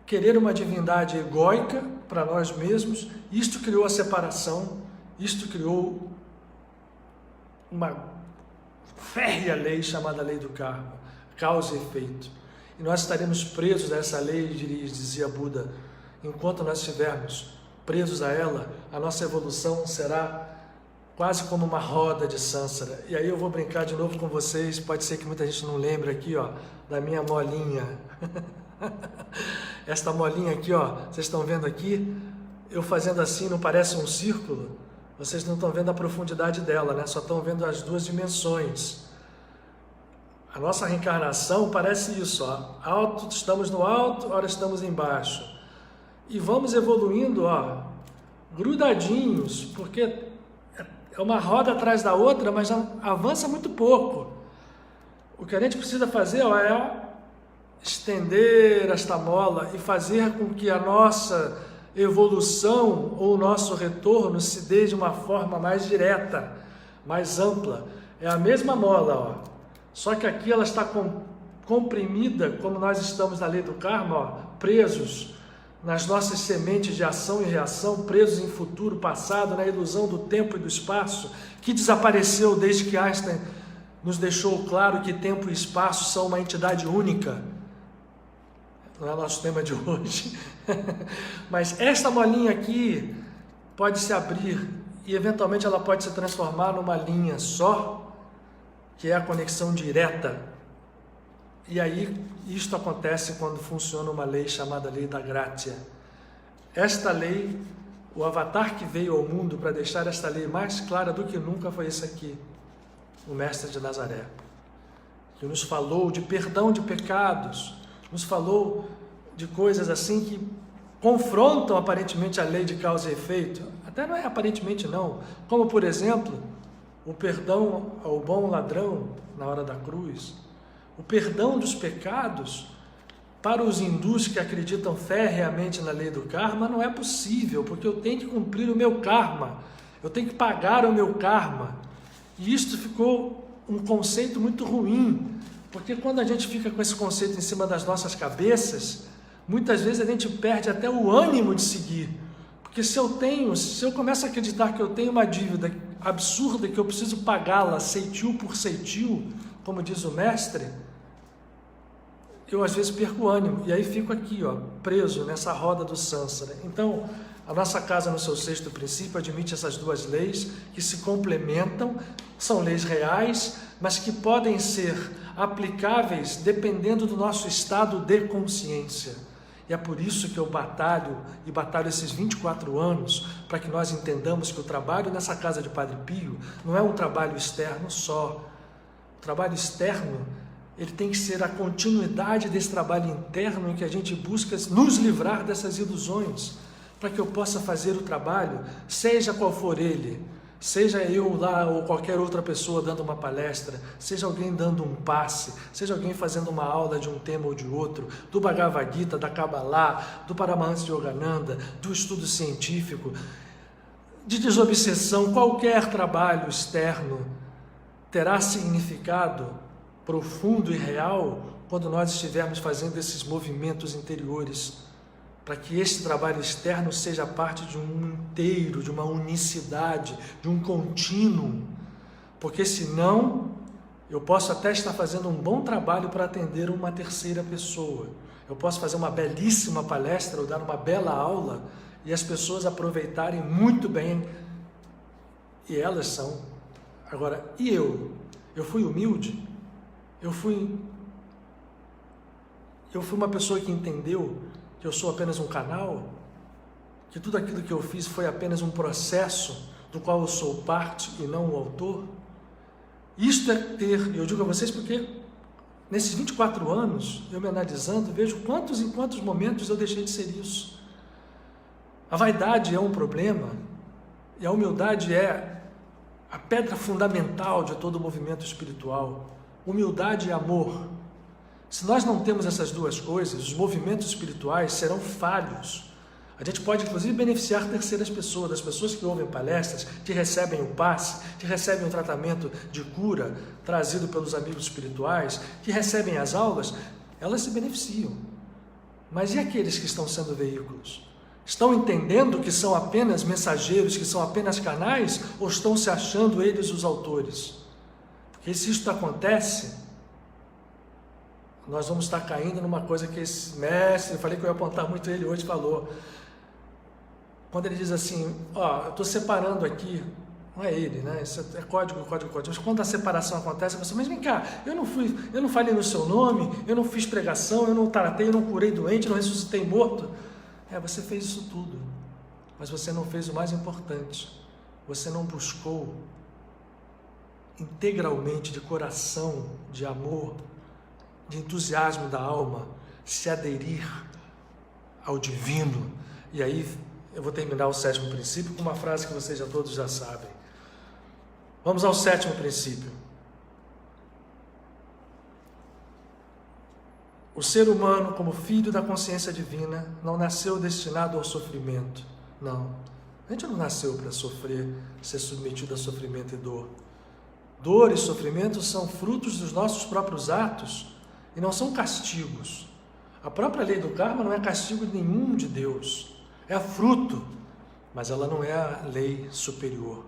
querer uma divindade egóica para nós mesmos. Isto criou a separação, isto criou uma férrea lei chamada lei do karma, causa e efeito. E nós estaremos presos a essa lei, dizia Buda. Enquanto nós estivermos presos a ela, a nossa evolução será quase como uma roda de Sansara. E aí eu vou brincar de novo com vocês, pode ser que muita gente não lembre aqui, ó, da minha molinha. Esta molinha aqui, ó, vocês estão vendo aqui? Eu fazendo assim, não parece um círculo? Vocês não estão vendo a profundidade dela, né? Só estão vendo as duas dimensões. A nossa reencarnação parece isso, ó. Alto, estamos no alto, ora estamos embaixo. E vamos evoluindo, ó, grudadinhos, porque é uma roda atrás da outra, mas avança muito pouco. O que a gente precisa fazer, ó, é estender esta mola e fazer com que a nossa evolução ou o nosso retorno se dê de uma forma mais direta, mais ampla. É a mesma mola, ó, só que aqui ela está comprimida, como nós estamos na lei do karma, ó, presos nas nossas sementes de ação e reação, presos em futuro, passado, na ilusão do tempo e do espaço, que desapareceu desde que Einstein nos deixou claro que tempo e espaço são uma entidade única. Não é o nosso tema de hoje. Mas esta molinha aqui pode se abrir e eventualmente ela pode se transformar numa linha só, que é a conexão direta. E aí isto acontece quando funciona uma lei chamada lei da gratia. Esta lei, o avatar que veio ao mundo para deixar esta lei mais clara do que nunca foi esse aqui, o Mestre de Nazaré, que nos falou de perdão de pecados, nos falou de coisas assim que confrontam aparentemente a lei de causa e efeito. Até não é aparentemente não, como por exemplo, o perdão ao bom ladrão na hora da cruz, o perdão dos pecados. Para os hindus que acreditam ferreamente na lei do karma, não é possível, porque eu tenho que cumprir o meu karma, eu tenho que pagar o meu karma. E isto ficou um conceito muito ruim, porque quando a gente fica com esse conceito em cima das nossas cabeças, muitas vezes a gente perde até o ânimo de seguir. Porque se eu começo a acreditar que eu tenho uma dívida absurda, que eu preciso pagá-la ceitil por ceitil, como diz o mestre, eu às vezes perco o ânimo, e aí fico aqui, preso nessa roda do Sansara. Então, a nossa casa, no seu sexto princípio, admite essas duas leis que se complementam, são leis reais, mas que podem ser aplicáveis dependendo do nosso estado de consciência. E é por isso que eu batalho esses 24 anos, para que nós entendamos que o trabalho nessa casa de Padre Pio não é um trabalho externo só. O trabalho externo, ele tem que ser a continuidade desse trabalho interno em que a gente busca nos livrar dessas ilusões, para que eu possa fazer o trabalho, seja qual for ele, seja eu lá ou qualquer outra pessoa dando uma palestra, seja alguém dando um passe, seja alguém fazendo uma aula de um tema ou de outro, do Bhagavad Gita, da Kabbalah, do Paramahansa Yogananda, do estudo científico, de desobsessão. Qualquer trabalho externo terá significado profundo e real quando nós estivermos fazendo esses movimentos interiores, para que esse trabalho externo seja parte de um inteiro, de uma unicidade, de um contínuo, porque senão eu posso até estar fazendo um bom trabalho para atender uma terceira pessoa, eu posso fazer uma belíssima palestra ou dar uma bela aula e as pessoas aproveitarem muito bem, e elas são. Agora, e eu? Eu fui humilde? Eu fui uma pessoa que entendeu que eu sou apenas um canal, que tudo aquilo que eu fiz foi apenas um processo do qual eu sou parte e não o autor? Isto é ter, eu digo a vocês porque nesses 24 anos, eu me analisando, vejo quantos em quantos momentos eu deixei de ser isso. A vaidade é um problema, e a humildade é a pedra fundamental de todo o movimento espiritual. Humildade e amor. Se nós não temos essas duas coisas, os movimentos espirituais serão falhos. A gente pode, inclusive, beneficiar terceiras pessoas, das pessoas que ouvem palestras, que recebem o passe, que recebem o tratamento de cura trazido pelos amigos espirituais, que recebem as aulas, elas se beneficiam. Mas e aqueles que estão sendo veículos? Estão entendendo que são apenas mensageiros, que são apenas canais, ou estão se achando eles os autores? Porque se isso acontece, nós vamos estar caindo numa coisa que esse mestre, eu falei que eu ia apontar muito ele hoje, falou. Quando ele diz assim, eu estou separando aqui, não é ele, né? Isso é código. Mas quando a separação acontece, você, mas vem cá, eu não falei no seu nome, eu não fiz pregação, eu não tratei, eu não curei doente, eu não ressuscitei morto. Você fez isso tudo, mas você não fez o mais importante, você não buscou integralmente, de coração, de amor, de entusiasmo da alma, se aderir ao divino. E aí eu vou terminar o sétimo princípio com uma frase que vocês todos já sabem. Vamos ao sétimo princípio. O ser humano, como filho da consciência divina, não nasceu destinado ao sofrimento. Não. A gente não nasceu para sofrer, ser submetido a sofrimento e dor. Dor e sofrimento são frutos dos nossos próprios atos e não são castigos. A própria lei do karma não é castigo nenhum de Deus, é fruto, mas ela não é a lei superior.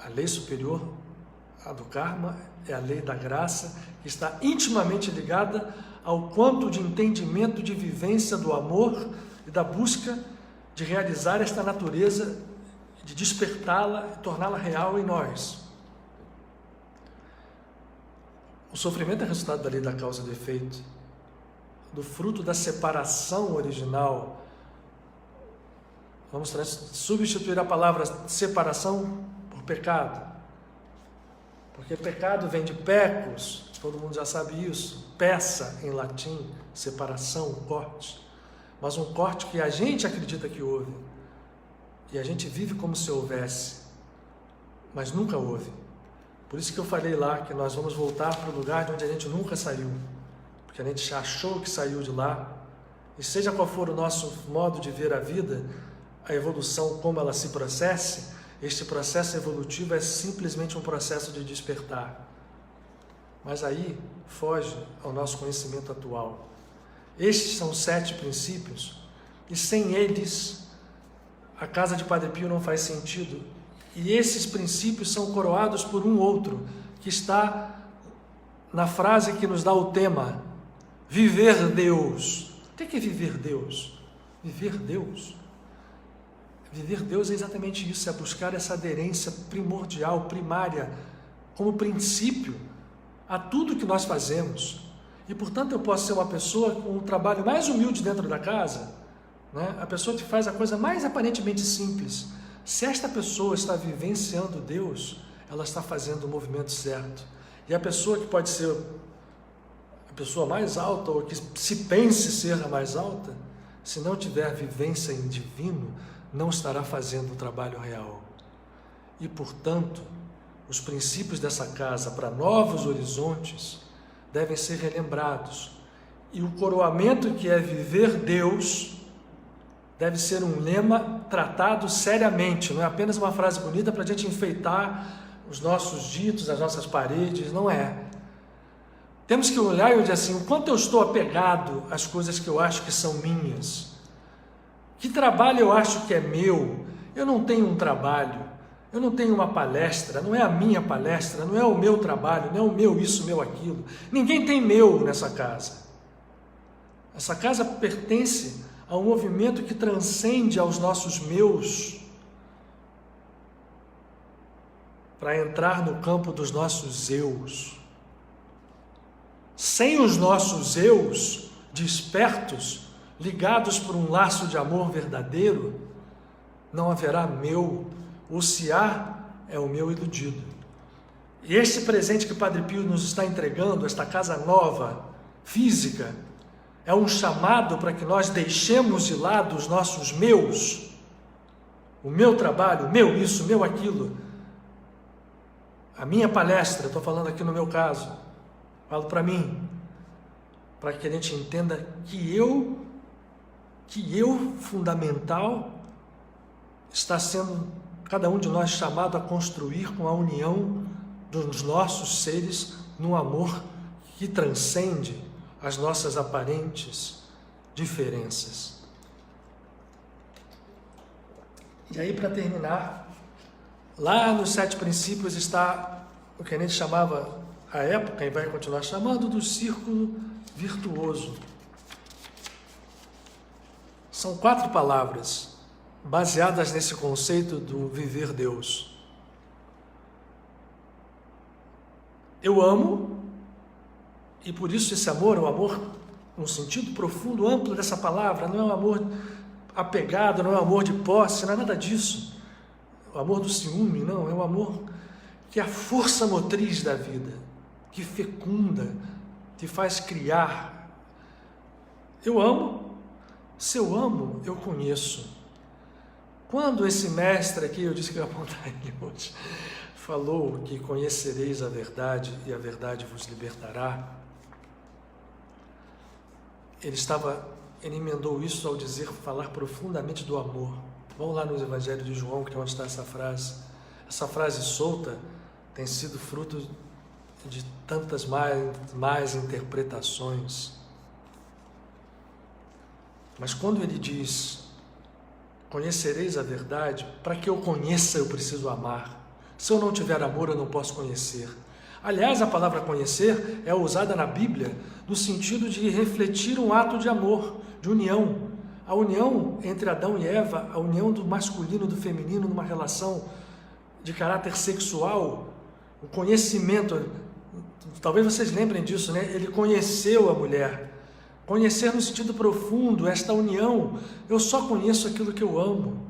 A lei superior, a do karma, é a lei da graça, que está intimamente ligada ao quanto de entendimento, de vivência do amor e da busca de realizar esta natureza, de despertá-la e torná-la real em nós. O sofrimento é resultado da lei da causa e do efeito, do fruto da separação original. Vamos substituir a palavra separação por pecado, porque pecado vem de pecus, todo mundo já sabe isso, peça em latim, separação, corte, mas um corte que a gente acredita que houve, e a gente vive como se houvesse, mas nunca houve. Por isso que eu falei lá que nós vamos voltar para o lugar de onde a gente nunca saiu, porque a gente achou que saiu de lá, e seja qual for o nosso modo de ver a vida, a evolução, como ela se processe, este processo evolutivo é simplesmente um processo de despertar. Mas aí foge ao nosso conhecimento atual. Estes são 7 princípios, e sem eles a casa de Padre Pio não faz sentido. E esses princípios são coroados por um outro, que está na frase que nos dá o tema: viver Deus. O que é viver Deus? Viver Deus. Viver Deus é exatamente isso, é buscar essa aderência primordial, primária, como princípio a tudo que nós fazemos. E, portanto, eu posso ser uma pessoa com o trabalho mais humilde dentro da casa, né? A pessoa que faz a coisa mais aparentemente simples. Se esta pessoa está vivenciando Deus, ela está fazendo o movimento certo. E a pessoa que pode ser a pessoa mais alta, ou que se pense ser a mais alta, se não tiver vivência em divino, não estará fazendo o trabalho real. E, portanto, os princípios dessa casa para novos horizontes devem ser relembrados. E o coroamento que é viver Deus deve ser um lema tratado seriamente, não é apenas uma frase bonita para a gente enfeitar os nossos ditos, as nossas paredes, não é. Temos que olhar e dizer assim: o quanto eu estou apegado às coisas que eu acho que são minhas. Que trabalho eu acho que é meu? Eu não tenho um trabalho, eu não tenho uma palestra, não é a minha palestra, não é o meu trabalho, não é o meu isso, meu aquilo. Ninguém tem meu nessa casa. Essa casa pertence a um movimento que transcende aos nossos meus, para entrar no campo dos nossos eus. Sem os nossos eus despertos, ligados por um laço de amor verdadeiro, não haverá meu, ou se há, é o meu iludido. E este presente que o Padre Pio nos está entregando, esta casa nova, física, é um chamado para que nós deixemos de lado os nossos meus, o meu trabalho, o meu isso, o meu aquilo, a minha palestra, estou falando aqui no meu caso, falo para mim, para que a gente entenda que eu fundamental está sendo cada um de nós chamado a construir com a união dos nossos seres num amor que transcende as nossas aparentes diferenças. E aí, para terminar, lá nos 7 princípios está o que a gente chamava à época, e vai continuar chamando, do círculo virtuoso. São 4 palavras baseadas nesse conceito do viver Deus. Eu amo, e por isso esse amor, o amor no sentido profundo, amplo dessa palavra, não é um amor apegado, não é um amor de posse, não é nada disso. O amor do ciúme, não, é um amor que é a força motriz da vida, que fecunda, que faz criar. Eu amo. Se eu amo, eu conheço. Quando esse mestre aqui, eu disse que eu ia apontar ele hoje, falou que conhecereis a verdade e a verdade vos libertará, ele emendou isso ao dizer, falar profundamente do amor. Vamos lá no Evangelho de João, que é onde está essa frase. Essa frase solta tem sido fruto de tantas mais interpretações. Mas quando ele diz, conhecereis a verdade, para que eu conheça eu preciso amar. Se eu não tiver amor eu não posso conhecer. Aliás, a palavra conhecer é usada na Bíblia no sentido de refletir um ato de amor, de união. A união entre Adão e Eva, a união do masculino e do feminino numa relação de caráter sexual, o conhecimento, talvez vocês lembrem disso, né? Ele conheceu a mulher. Conhecer no sentido profundo, esta união. Eu só conheço aquilo que eu amo.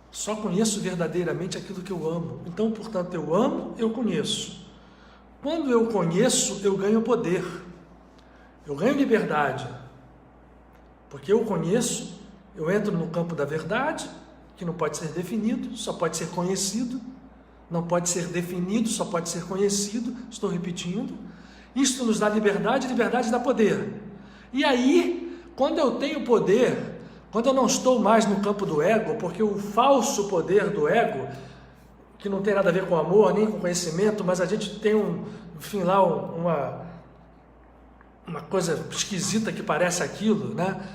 Só conheço verdadeiramente aquilo que eu amo. Então, portanto, eu amo, eu conheço. Quando eu conheço, eu ganho poder. Eu ganho liberdade. Porque eu conheço, eu entro no campo da verdade, que não pode ser definido, só pode ser conhecido. Não pode ser definido, só pode ser conhecido. Estou repetindo. Isto nos dá liberdade, liberdade dá poder. E aí, quando eu tenho poder, quando eu não estou mais no campo do ego, porque o falso poder do ego, que não tem nada a ver com amor, nem com conhecimento, mas a gente tem enfim, lá uma coisa esquisita que parece aquilo, né?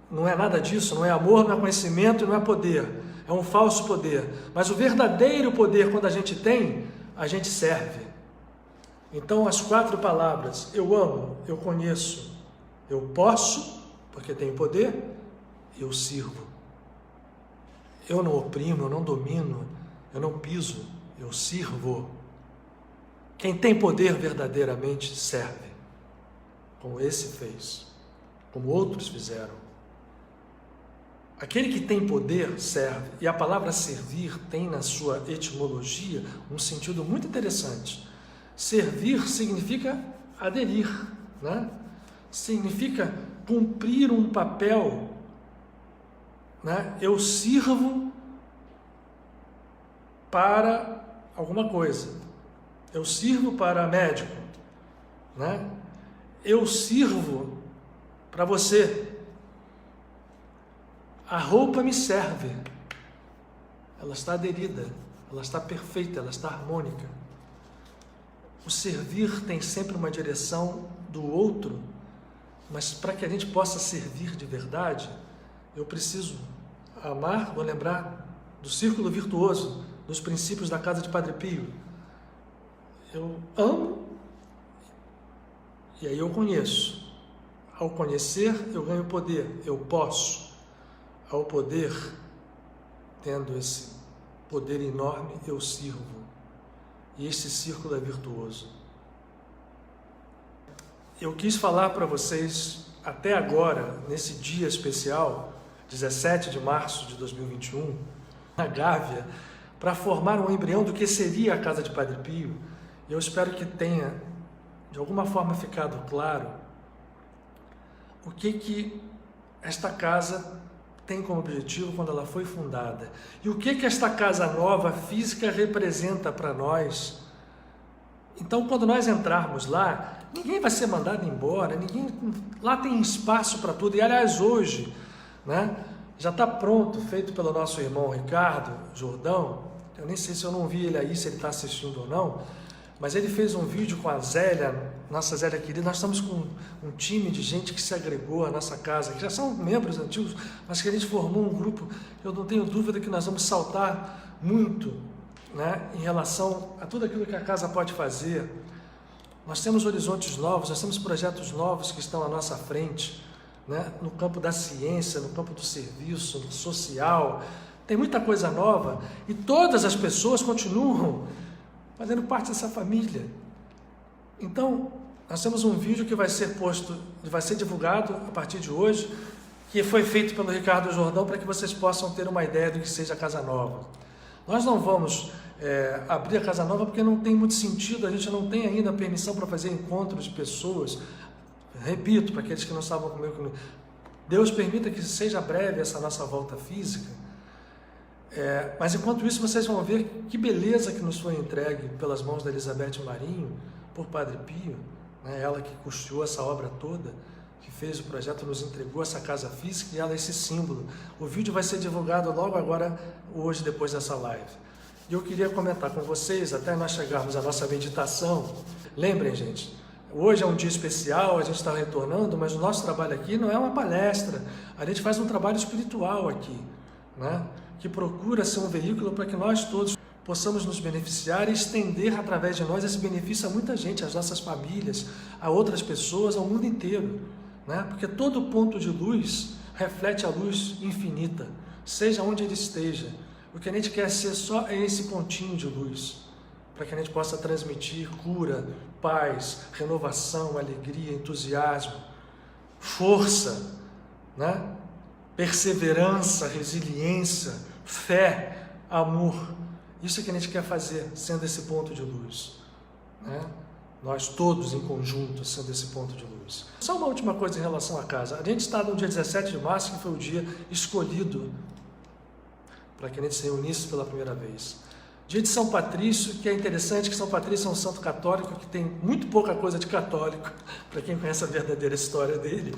Não é nada disso, não é amor, não é conhecimento, não é poder, é um falso poder. Mas o verdadeiro poder, quando a gente serve. Então, as 4 palavras, eu amo, eu conheço, eu posso, porque tenho poder, eu sirvo. Eu não oprimo, eu não domino, eu não piso, eu sirvo. Quem tem poder verdadeiramente serve, como esse fez, como outros fizeram. Aquele que tem poder serve, e a palavra servir tem na sua etimologia um sentido muito interessante. Servir significa aderir, né? Significa cumprir um papel, né? Eu sirvo para alguma coisa, eu sirvo para médico, né? Eu sirvo para você, a roupa me serve, ela está aderida, ela está perfeita, ela está harmônica. O servir tem sempre uma direção do outro, mas para que a gente possa servir de verdade, eu preciso amar, vou lembrar do círculo virtuoso, dos princípios da casa de Padre Pio. Eu amo e aí eu conheço. Ao conhecer, eu ganho poder, eu posso. Ao poder, tendo esse poder enorme, eu sirvo. E esse círculo é virtuoso. Eu quis falar para vocês, até agora, nesse dia especial, 17 de março de 2021, na Gávea, para formar um embrião do que seria a casa de Padre Pio. Eu espero que tenha, de alguma forma, ficado claro o que esta casa tem como objetivo quando ela foi fundada. E o que esta casa nova, física, representa para nós. Então, quando nós entrarmos lá, ninguém vai ser mandado embora, lá tem espaço para tudo. E, aliás, hoje, né, já está pronto, feito pelo nosso irmão Ricardo Jordão. Eu nem sei se eu não vi ele aí, se ele está assistindo ou não, mas ele fez um vídeo com a Zélia, nossa Zélia querida. Nós estamos com um time de gente que se agregou à nossa casa, que já são membros antigos, mas que a gente formou um grupo. Eu não tenho dúvida que nós vamos saltar muito, né, em relação a tudo aquilo que a casa pode fazer. Nós temos horizontes novos, nós temos projetos novos que estão à nossa frente, né, no campo da ciência, no campo do serviço, no social. Tem muita coisa nova e todas as pessoas continuam fazendo parte dessa família. Então, nós temos um vídeo que vai ser divulgado a partir de hoje, que foi feito pelo Ricardo Jordão, para que vocês possam ter uma ideia do que seja a Casa Nova. Nós não vamos abrir a Casa Nova porque não tem muito sentido, a gente não tem ainda permissão para fazer encontros de pessoas. Repito, para aqueles que não estavam comigo, Deus permita que seja breve essa nossa volta física. Mas enquanto isso, vocês vão ver que beleza que nos foi entregue pelas mãos da Elizabeth Marinho, por Padre Pio, né? Ela que custeou essa obra toda, que fez o projeto, nos entregou essa casa física, e ela é esse símbolo. O vídeo vai ser divulgado logo agora, hoje, depois dessa live. E eu queria comentar com vocês, até nós chegarmos à nossa meditação. Lembrem, gente, Hoje é um dia especial, a gente está retornando, mas o nosso trabalho aqui não é uma palestra, a gente faz um trabalho espiritual aqui, né? Que procura ser um veículo para que nós todos possamos nos beneficiar e estender através de nós esse benefício a muita gente, às nossas famílias, a outras pessoas, ao mundo inteiro, né? Porque todo ponto de luz reflete a luz infinita, seja onde ele esteja. O que a gente quer ser só é esse pontinho de luz, para que a gente possa transmitir cura, paz, renovação, alegria, entusiasmo, força, né? Perseverança, resiliência, fé, amor. Isso é que a gente quer fazer, sendo esse ponto de luz, né? Nós todos em conjunto, sendo esse ponto de luz. Só uma última coisa em relação à casa. A gente está no dia 17 de março, que foi o dia escolhido para que a gente se reunisse pela primeira vez. Dia de São Patrício, que é interessante que São Patrício é um santo católico que tem muito pouca coisa de católico, para quem conhece a verdadeira história dele.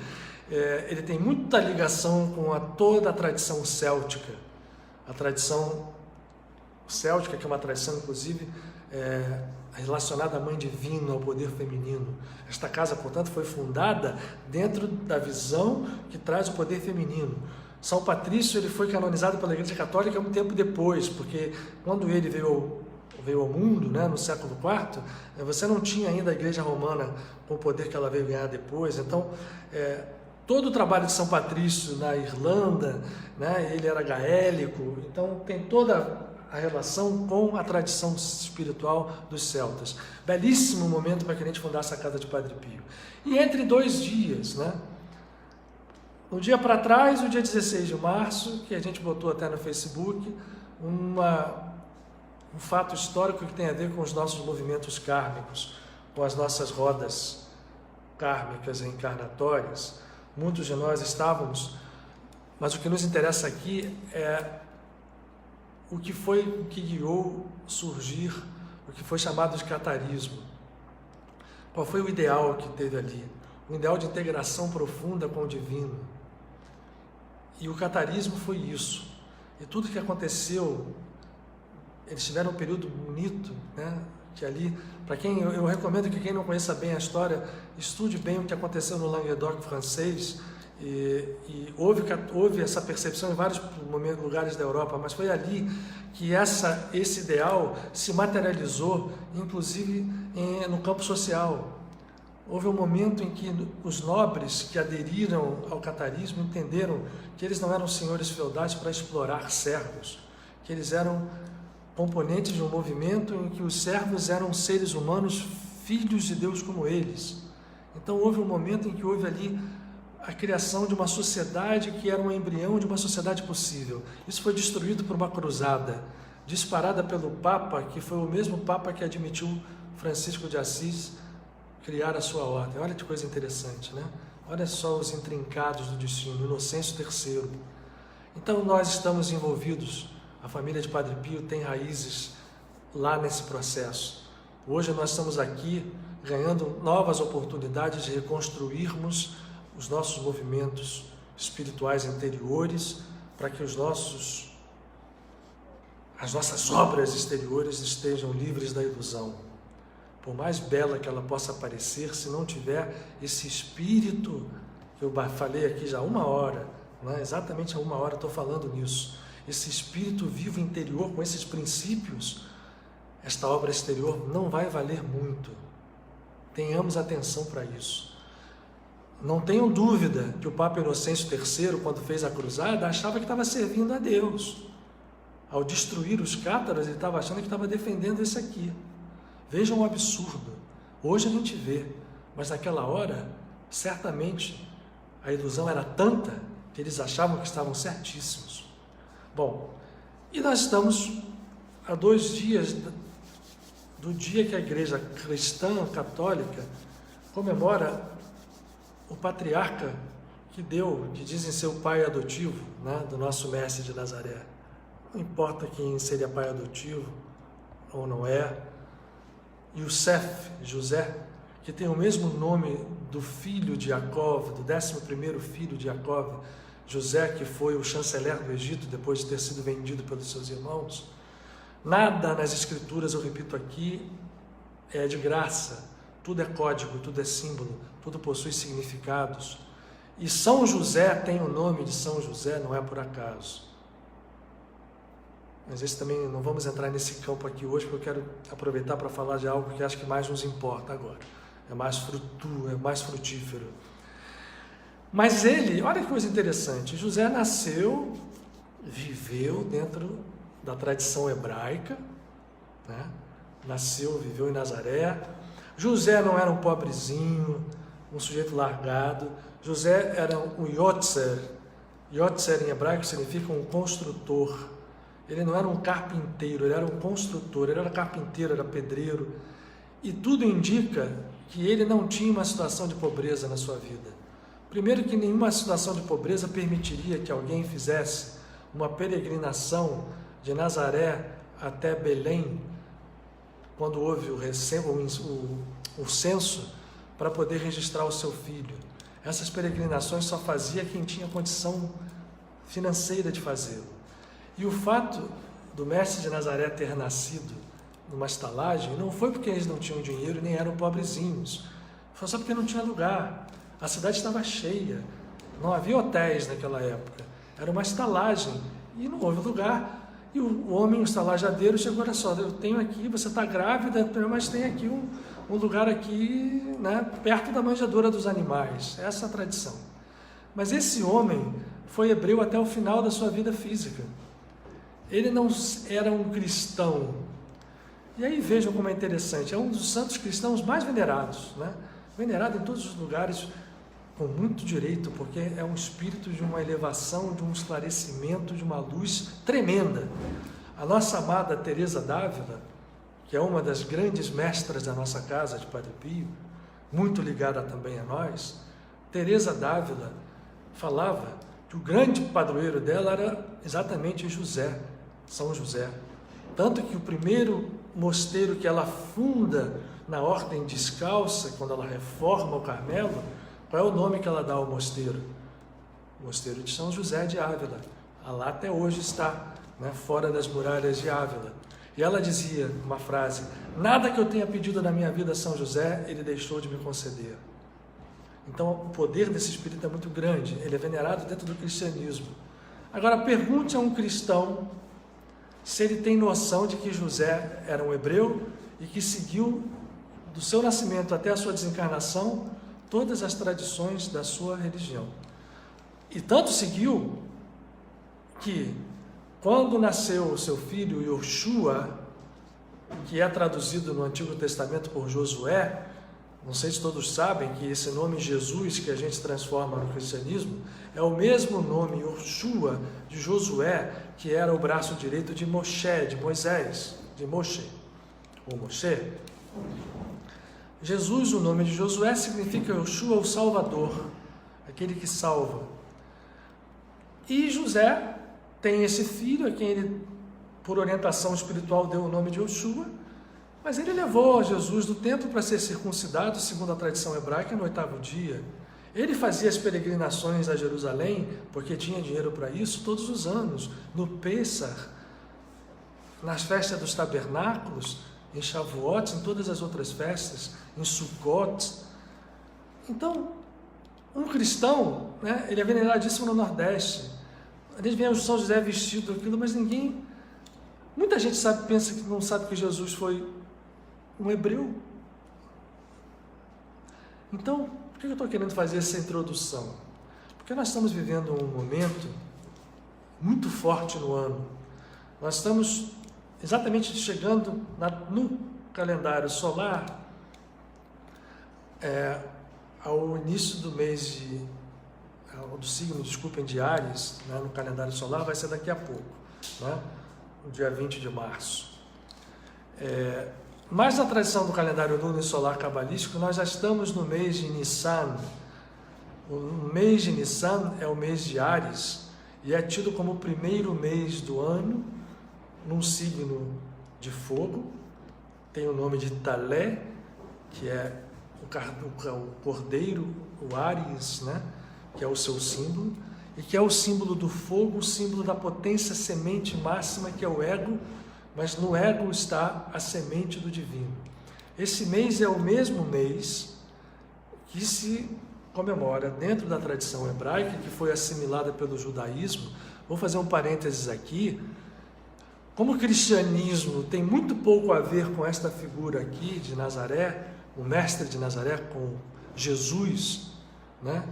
Ele tem muita ligação com toda a tradição céltica. A tradição céltica, que é uma tradição, inclusive, relacionada à Mãe Divina, ao poder feminino. Esta casa, portanto, foi fundada dentro da visão que traz o poder feminino. São Patrício ele foi canonizado pela Igreja Católica um tempo depois, porque quando ele veio ao mundo, né, no século IV, você não tinha ainda a Igreja Romana com o poder que ela veio ganhar depois. Então, todo o trabalho de São Patrício na Irlanda, né, ele era gaélico, então tem toda a relação com a tradição espiritual dos celtas. Belíssimo momento para que a gente fundasse a casa de Padre Pio. E entre 2 dias, né? Um dia para trás, o dia 16 de março, que a gente botou até no Facebook, um fato histórico que tem a ver com os nossos movimentos kármicos, com as nossas rodas kármicas reencarnatórias. Muitos de nós estávamos, mas o que nos interessa aqui é o que guiou surgir o que foi chamado de catarismo. Qual foi o ideal que teve ali? O ideal de integração profunda com o divino. E o catarismo foi isso. E tudo que aconteceu, eles tiveram um período bonito, né? Que ali, para quem eu recomendo que quem não conheça bem a história, estude bem o que aconteceu no Languedoc francês. E houve essa percepção em vários lugares da Europa, mas foi ali que esse ideal se materializou, inclusive no campo social. Houve um momento em que os nobres que aderiram ao catarismo entenderam que eles não eram senhores feudais para explorar servos, que eles eram componentes de um movimento em que os servos eram seres humanos, filhos de Deus como eles. Então houve um momento em que houve ali a criação de uma sociedade que era um embrião de uma sociedade possível. Isso foi destruído por uma cruzada, disparada pelo Papa, que foi o mesmo Papa que admitiu Francisco de Assis criar a sua ordem. Olha que coisa interessante, né? Olha só os intrincados do destino, Inocêncio III. Então nós estamos envolvidos, a família de Padre Pio tem raízes lá nesse processo. Hoje nós estamos aqui ganhando novas oportunidades de reconstruirmos os nossos movimentos espirituais interiores, para que as nossas obras exteriores estejam livres da ilusão. Por mais bela que ela possa parecer, se não tiver esse espírito, que eu falei aqui já há 1 hora, né? Exatamente há 1 hora estou falando nisso, esse espírito vivo interior com esses princípios, esta obra exterior não vai valer muito. Tenhamos atenção para isso. Não tenham dúvida que o Papa Inocêncio III, quando fez a cruzada, achava que estava servindo a Deus. Ao destruir os cátaros, ele estava achando que estava defendendo esse aqui. Vejam o absurdo. Hoje a gente vê, mas naquela hora, certamente, a ilusão era tanta que eles achavam que estavam certíssimos. Bom, e nós estamos a 2 dias do dia que a Igreja Cristã Católica comemora o patriarca que dizem ser o pai adotivo, né, do nosso mestre de Nazaré. Não importa quem seria pai adotivo ou não é. Yosef, José, que tem o mesmo nome do filho de Jacó, do 11º filho de Jacó, José, que foi o chanceler do Egito depois de ter sido vendido pelos seus irmãos. Nada nas Escrituras, eu repito aqui, é de graça. tudo é código, tudo é símbolo, tudo possui significados. E São José tem o nome de São José, não é por acaso. Mas esse também, não vamos entrar nesse campo aqui hoje, porque eu quero aproveitar para falar de algo que acho que mais nos importa agora. É mais frutífero. Mas ele, olha que coisa interessante, José nasceu, viveu dentro da tradição hebraica, né? Nasceu, viveu em Nazaré. José não era um pobrezinho, um sujeito largado. José era um yotzer. Yotzer em hebraico significa um construtor. Ele não era um carpinteiro, ele era um construtor. Ele era carpinteiro, era pedreiro. E tudo indica que ele não tinha uma situação de pobreza na sua vida. Primeiro, que nenhuma situação de pobreza permitiria que alguém fizesse uma peregrinação de Nazaré até Belém, quando houve o censo, para poder registrar o seu filho. Essas peregrinações só fazia quem tinha condição financeira de fazê-lo. E o fato do mestre de Nazaré ter nascido numa estalagem não foi porque eles não tinham dinheiro nem eram pobrezinhos, foi só porque não tinha lugar. A cidade estava cheia, não havia hotéis naquela época, era uma estalagem e não houve lugar. E o homem, o estalajadeiro, chegou: olha só, eu tenho aqui, você está grávida, mas tem aqui um lugar aqui, né, perto da manjedoura dos animais. Essa é a tradição. Mas esse homem foi hebreu até o final da sua vida física. Ele não era um cristão. E aí vejam como é interessante, é um dos santos cristãos mais venerados, né? Venerado em todos os lugares, com muito direito, porque é um espírito de uma elevação, de um esclarecimento, de uma luz tremenda. A nossa amada Teresa d'Ávila, que é uma das grandes mestras da nossa casa de Padre Pio, muito ligada também a nós, Teresa d'Ávila falava que o grande padroeiro dela era exatamente José, São José. Tanto que o primeiro mosteiro que ela funda na Ordem Descalça, quando ela reforma o Carmelo, qual é o nome que ela dá ao mosteiro? O Mosteiro de São José de Ávila. Lá até hoje está, né, fora das muralhas de Ávila. E ela dizia uma frase: nada que eu tenha pedido na minha vida a São José, ele deixou de me conceder. Então o poder desse espírito é muito grande, ele é venerado dentro do cristianismo. Agora pergunte a um cristão se ele tem noção de que José era um hebreu e que seguiu do seu nascimento até a sua desencarnação todas as tradições da sua religião. E tanto seguiu que, quando nasceu o seu filho Yoshua, que é traduzido no Antigo Testamento por Josué, não sei se todos sabem que esse nome Jesus, que a gente transforma no cristianismo, é o mesmo nome Yoshua de Josué, que era o braço direito de Moshe, de Moisés, de Moshe, ou Moshe. Jesus, o nome de Josué, significa Yoshua, o Salvador, aquele que salva. E José tem esse filho, a quem ele, por orientação espiritual, deu o nome de Yoshua, mas ele levou Jesus do templo para ser circuncidado, segundo a tradição hebraica, no 8º dia. Ele fazia as peregrinações a Jerusalém, porque tinha dinheiro para isso, todos os anos, no Pêssar, nas festas dos tabernáculos, em Shavuot, em todas as outras festas, em Sukkot. Então, um cristão, né, ele é veneradíssimo no Nordeste. A gente vê o São José vestido aquilo, mas muita gente pensa que não sabe que Jesus foi um hebreu. Então, por que eu estou querendo fazer essa introdução? Porque nós estamos vivendo um momento muito forte no ano. Nós estamos exatamente chegando no calendário solar ao início do mês do signo, de Áries, né, no calendário solar, vai ser daqui a pouco, né, no dia 20 de março. Mas na tradição do calendário lunar e solar cabalístico, nós já estamos no mês de Nissan. O mês de Nissan é o mês de Áries e é tido como o primeiro mês do ano, num signo de fogo. Tem o nome de Talé, que é o cordeiro, o Áries, né? Que é o seu símbolo, e que é o símbolo do fogo, o símbolo da potência semente máxima, que é o ego, mas no ego está a semente do divino. Esse mês é o mesmo mês que se comemora dentro da tradição hebraica, que foi assimilada pelo judaísmo. Vou fazer um parênteses aqui. Como o cristianismo tem muito pouco a ver com esta figura aqui de Nazaré, o mestre de Nazaré, com Jesus, né,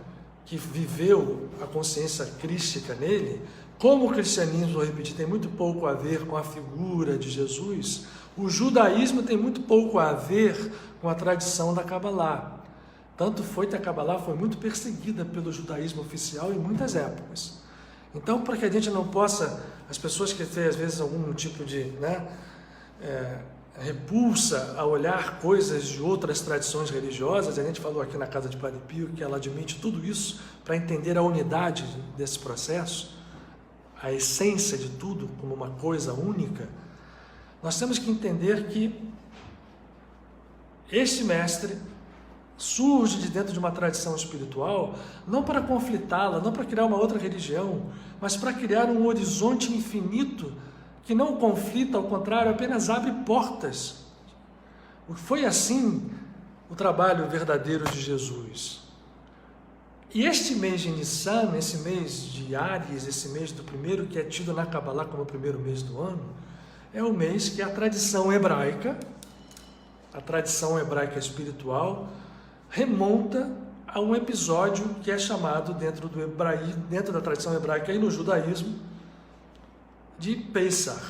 que viveu a consciência crística nele, como o cristianismo, vou repetir, tem muito pouco a ver com a figura de Jesus, o judaísmo tem muito pouco a ver com a tradição da Cabalá. Tanto foi que a Cabalá foi muito perseguida pelo judaísmo oficial em muitas épocas. Então, para que a gente não possa, as pessoas que têm às vezes algum tipo de repulsa a olhar coisas de outras tradições religiosas, a gente falou aqui na casa de Padre Pio que ela admite tudo isso para entender a unidade desse processo, a essência de tudo como uma coisa única. Nós temos que entender que este mestre surge de dentro de uma tradição espiritual, não para conflitá-la, não para criar uma outra religião, mas para criar um horizonte infinito que não conflita, ao contrário, apenas abre portas. Foi assim o trabalho verdadeiro de Jesus. E este mês de Nissan, esse mês de Áries, esse mês do primeiro, que é tido na Cabalá como o primeiro mês do ano, é o mês que a tradição hebraica espiritual, remonta a um episódio que é chamado dentro da tradição hebraica e no judaísmo de Pesach.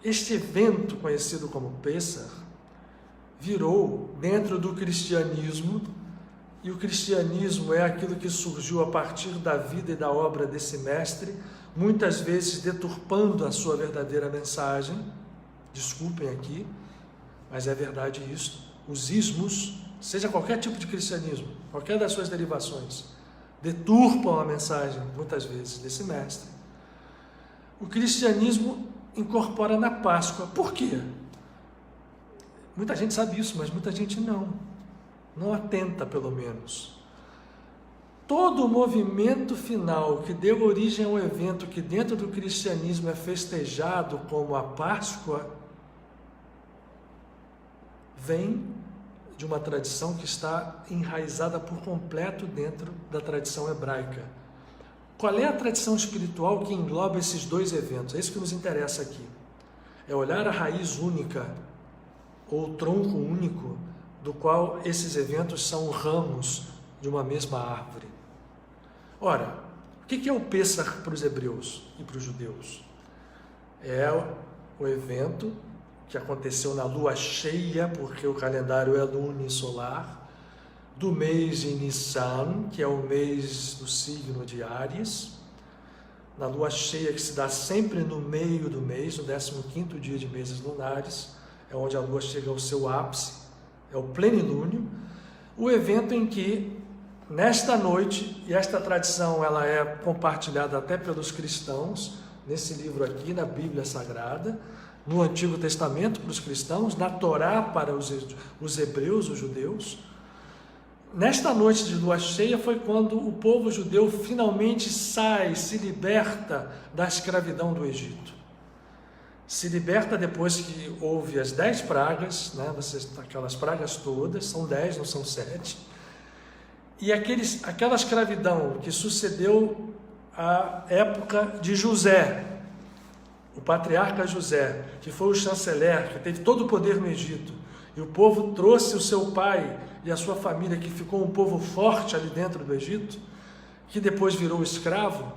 Este evento conhecido como Pesach virou dentro do cristianismo, e o cristianismo é aquilo que surgiu a partir da vida e da obra desse mestre, muitas vezes deturpando a sua verdadeira mensagem. Desculpem aqui, mas é verdade isso. Os ismos, seja qualquer tipo de cristianismo, qualquer das suas derivações, deturpam a mensagem, muitas vezes, desse mestre. O cristianismo incorpora na Páscoa. Por quê? Muita gente sabe isso, mas muita gente não atenta, pelo menos. Todo o movimento final que deu origem ao evento que dentro do cristianismo é festejado como a Páscoa, vem de uma tradição que está enraizada por completo dentro da tradição hebraica. Qual é a tradição espiritual que engloba esses dois eventos? É isso que nos interessa aqui. É olhar a raiz única, ou tronco único, do qual esses eventos são ramos de uma mesma árvore. Ora, o que é o Pêssar para os hebreus e para os judeus? É o evento que aconteceu na lua cheia, porque o calendário é lunisolar, do mês de Nissan, que é o mês do signo de Áries, na lua cheia que se dá sempre no meio do mês, no 15º dia de meses lunares, é onde a lua chega ao seu ápice, é o plenilúnio, o evento em que, nesta noite, e esta tradição ela é compartilhada até pelos cristãos, nesse livro aqui, na Bíblia Sagrada, no Antigo Testamento para os cristãos, na Torá para os hebreus, os judeus. Nesta noite de lua cheia foi quando o povo judeu finalmente se liberta da escravidão do Egito. Se liberta depois que houve as 10 pragas, né? Aquelas pragas todas, são 10, não são 7. E aquela escravidão que sucedeu à época de José, o patriarca José, que foi o chanceler, que teve todo o poder no Egito, e o povo trouxe o seu pai e a sua família, que ficou um povo forte ali dentro do Egito, que depois virou escravo,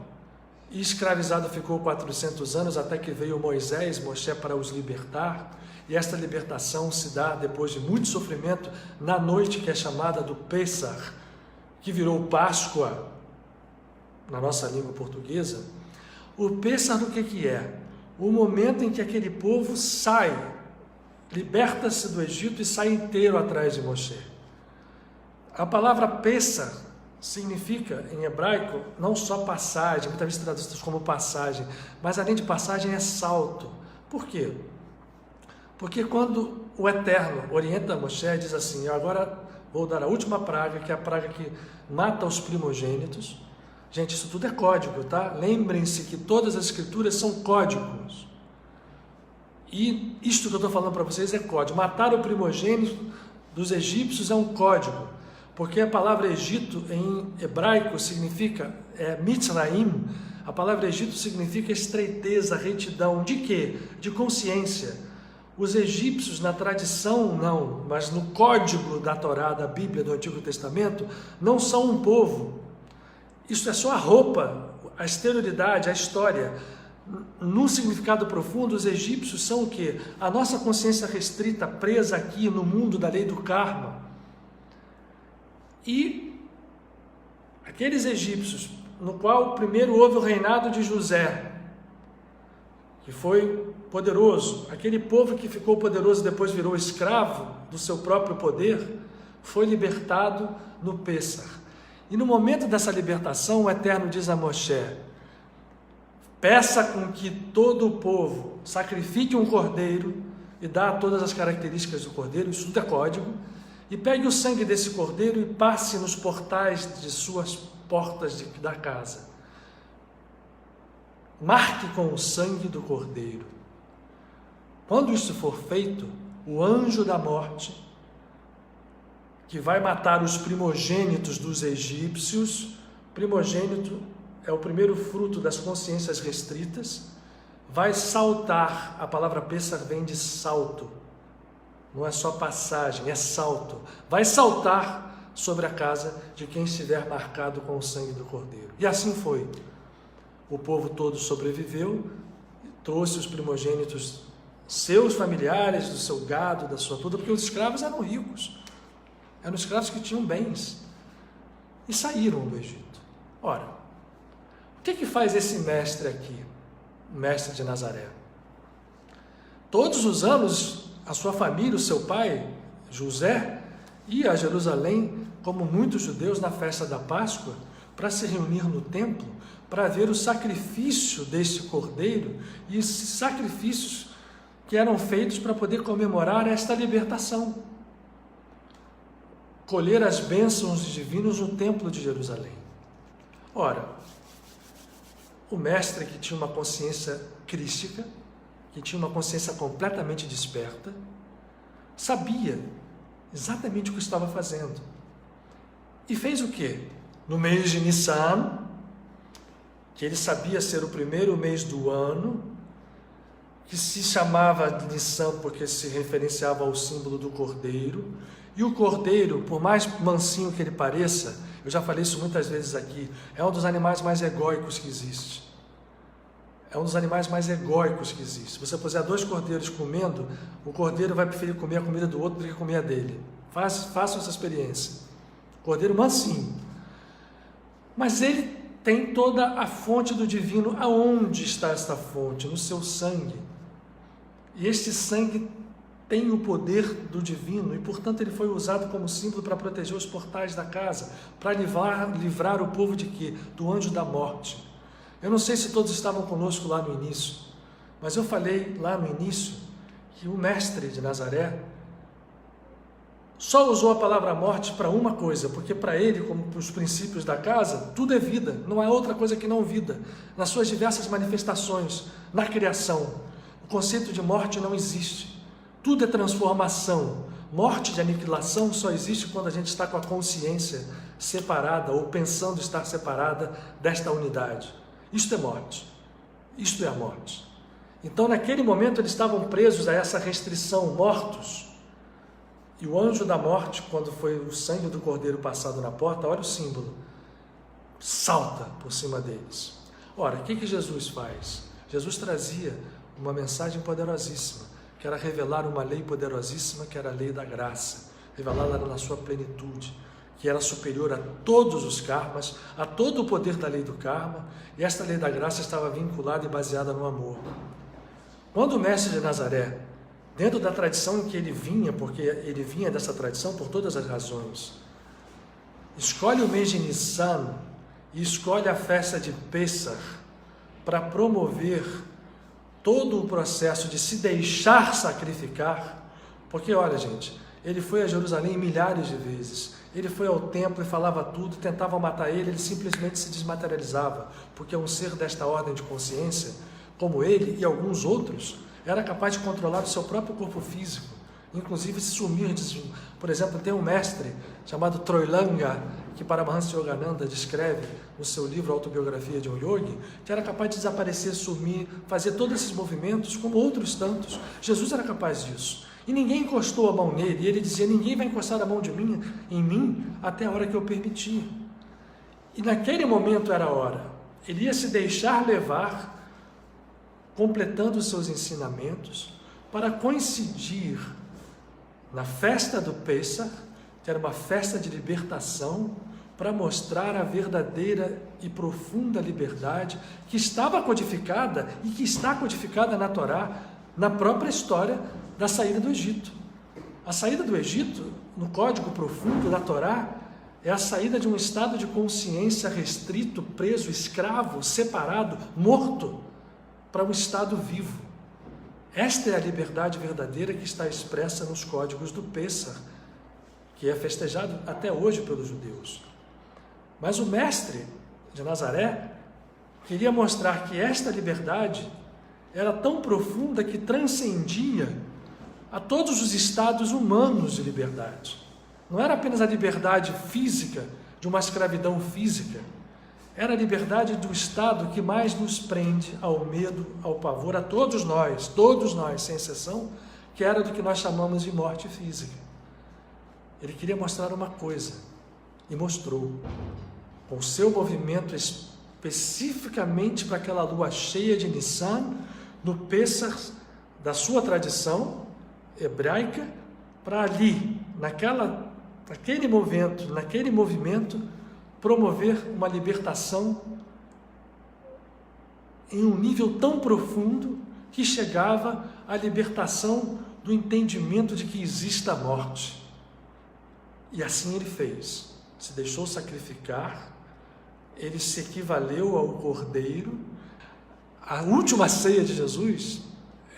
e escravizado ficou 400 anos, até que veio Moisés para os libertar, e esta libertação se dá depois de muito sofrimento, na noite que é chamada do Pêssar, que virou Páscoa, na nossa língua portuguesa. O Pêssar do que é? O momento em que aquele povo sai, liberta-se do Egito e sai inteiro atrás de Moshe. A palavra Pêssar significa, em hebraico, não só passagem, muitas vezes traduzidas como passagem, mas além de passagem é salto. Por quê? Porque quando o Eterno orienta Moshe, diz assim: agora vou dar a última praga, que é a praga que mata os primogênitos. Gente, isso tudo é código, tá? Lembrem-se que todas as escrituras são códigos. E isto que eu estou falando para vocês é código. Matar o primogênito dos egípcios é um código, porque a palavra Egito em hebraico significa Mitzraim. A palavra Egito significa estreiteza, retidão. De quê? De consciência. Os egípcios, na tradição, não, mas no código da Torá, da Bíblia, do Antigo Testamento, não são um povo. Isso é só a roupa, a exterioridade, a história. No significado profundo, os egípcios são o quê? A nossa consciência restrita, presa aqui no mundo da lei do karma. E aqueles egípcios, no qual primeiro houve o reinado de José, que foi poderoso, aquele povo que ficou poderoso e depois virou escravo do seu próprio poder, foi libertado no Pêssar. E no momento dessa libertação, o Eterno diz a Moshe: peça com que todo o povo sacrifique um cordeiro e dá todas as características do cordeiro, isso tudo é código, e pegue o sangue desse cordeiro e passe nos portais de suas portas da casa. Marque com o sangue do cordeiro. Quando isso for feito, o anjo da morte, que vai matar os primogênitos dos egípcios, primogênito é o primeiro fruto das consciências restritas, vai saltar. A palavra Pêssar vem de salto, não é só passagem, é salto. Vai saltar sobre a casa de quem estiver marcado com o sangue do cordeiro. E assim foi. O povo todo sobreviveu, trouxe os primogênitos, seus familiares, do seu gado, da sua tudo, porque os escravos eram ricos, eram escravos que tinham bens, e saíram do Egito. Ora, o que faz esse mestre aqui, o mestre de Nazaré? Todos os anos, a sua família, o seu pai, José, ia a Jerusalém, como muitos judeus, na festa da Páscoa, para se reunir no templo, para ver o sacrifício deste cordeiro e esses sacrifícios que eram feitos para poder comemorar esta libertação, colher as bênçãos divinas no templo de Jerusalém. Ora, o mestre, que tinha uma consciência crística, que tinha uma consciência completamente desperta, sabia exatamente o que estava fazendo. E fez o quê? No mês de Nissan, que ele sabia ser o primeiro mês do ano, que se chamava Nissan porque se referenciava ao símbolo do cordeiro, e o cordeiro, por mais mansinho que ele pareça, eu já falei isso muitas vezes aqui, é um dos animais mais egóicos que existe. É um dos animais mais egóicos que existe. Se você puser dois cordeiros comendo, o cordeiro vai preferir comer a comida do outro do que comer a dele. Façam essa experiência. Cordeiro mansinho. Mas ele tem toda a fonte do divino. Aonde está esta fonte? No seu sangue. E este sangue tem o poder do divino, e portanto ele foi usado como símbolo para proteger os portais da casa, para livrar o povo de quê? Do anjo da morte. Eu não sei se todos estavam conosco lá no início, mas eu falei lá no início que o mestre de Nazaré só usou a palavra morte para uma coisa, porque para ele, como para os princípios da casa, tudo é vida, não há outra coisa que não vida, nas suas diversas manifestações, na criação. O conceito de morte não existe, tudo é transformação. Morte de aniquilação só existe quando a gente está com a consciência separada, ou pensando estar separada desta unidade. Isto é morte, isto é a morte. Então naquele momento eles estavam presos a essa restrição, mortos. E o anjo da morte, quando foi o sangue do cordeiro passado na porta, olha o símbolo, salta por cima deles. Ora, o que Jesus faz? Jesus trazia uma mensagem poderosíssima, que era revelar uma lei poderosíssima, que era a lei da graça, revelada na sua plenitude, que era superior a todos os karmas, a todo o poder da lei do karma, e esta lei da graça estava vinculada e baseada no amor. Quando o mestre de Nazaré, dentro da tradição em que ele vinha, porque ele vinha dessa tradição por todas as razões, escolhe o mês de Nissan e escolhe a festa de Pêssar para promover todo o processo de se deixar sacrificar, porque olha gente, ele foi a Jerusalém milhares de vezes, ele foi ao templo e falava tudo, tentavam matar ele simplesmente se desmaterializava, porque um ser desta ordem de consciência, como ele e alguns outros, era capaz de controlar o seu próprio corpo físico, inclusive sumir. Por exemplo, tem um mestre chamado Troilanga, que Paramahansa Yogananda descreve no seu livro Autobiografia de um Yogi, que era capaz de desaparecer, sumir, fazer todos esses movimentos, como outros tantos. Jesus era capaz disso. E ninguém encostou a mão nele, e ele dizia: ninguém vai encostar a mão em mim até a hora que eu permitir. E naquele momento era a hora. Ele ia se deixar levar, completando os seus ensinamentos, para coincidir na festa do Pessach, que era uma festa de libertação, para mostrar a verdadeira e profunda liberdade que estava codificada e que está codificada na Torá, na própria história da saída do Egito. A saída do Egito, no código profundo da Torá, é a saída de um estado de consciência restrito, preso, escravo, separado, morto, para um estado vivo. Esta é a liberdade verdadeira que está expressa nos códigos do Pessach, que é festejado até hoje pelos judeus. Mas o mestre de Nazaré queria mostrar que esta liberdade era tão profunda que transcendia a todos os estados humanos de liberdade. Não era apenas a liberdade física, de uma escravidão física, era a liberdade do estado que mais nos prende ao medo, ao pavor, a todos nós, sem exceção, que era do que nós chamamos de morte física. Ele queria mostrar uma coisa, e mostrou, com o seu movimento especificamente para aquela lua cheia de Nissan, no Pessach da sua tradição hebraica, para ali, naquele movimento, promover uma libertação em um nível tão profundo que chegava à libertação do entendimento de que existe a morte. E assim ele fez, se deixou sacrificar, ele se equivaleu ao Cordeiro. A última ceia de Jesus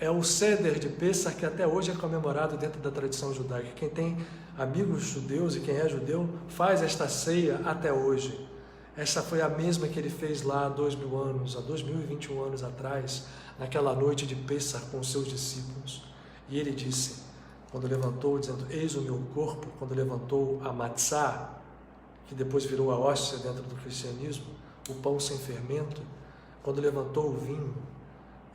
é o Seder de Pessach, que até hoje é comemorado dentro da tradição judaica. Quem tem amigos judeus e quem é judeu faz esta ceia até hoje. Esta foi a mesma que ele fez lá há 2000 anos, há 2021 anos atrás, naquela noite de Pessach com os seus discípulos. E ele disse, quando levantou, dizendo: eis o meu corpo, quando levantou a matzá, que depois virou a hóstia dentro do cristianismo, o pão sem fermento, quando levantou o vinho,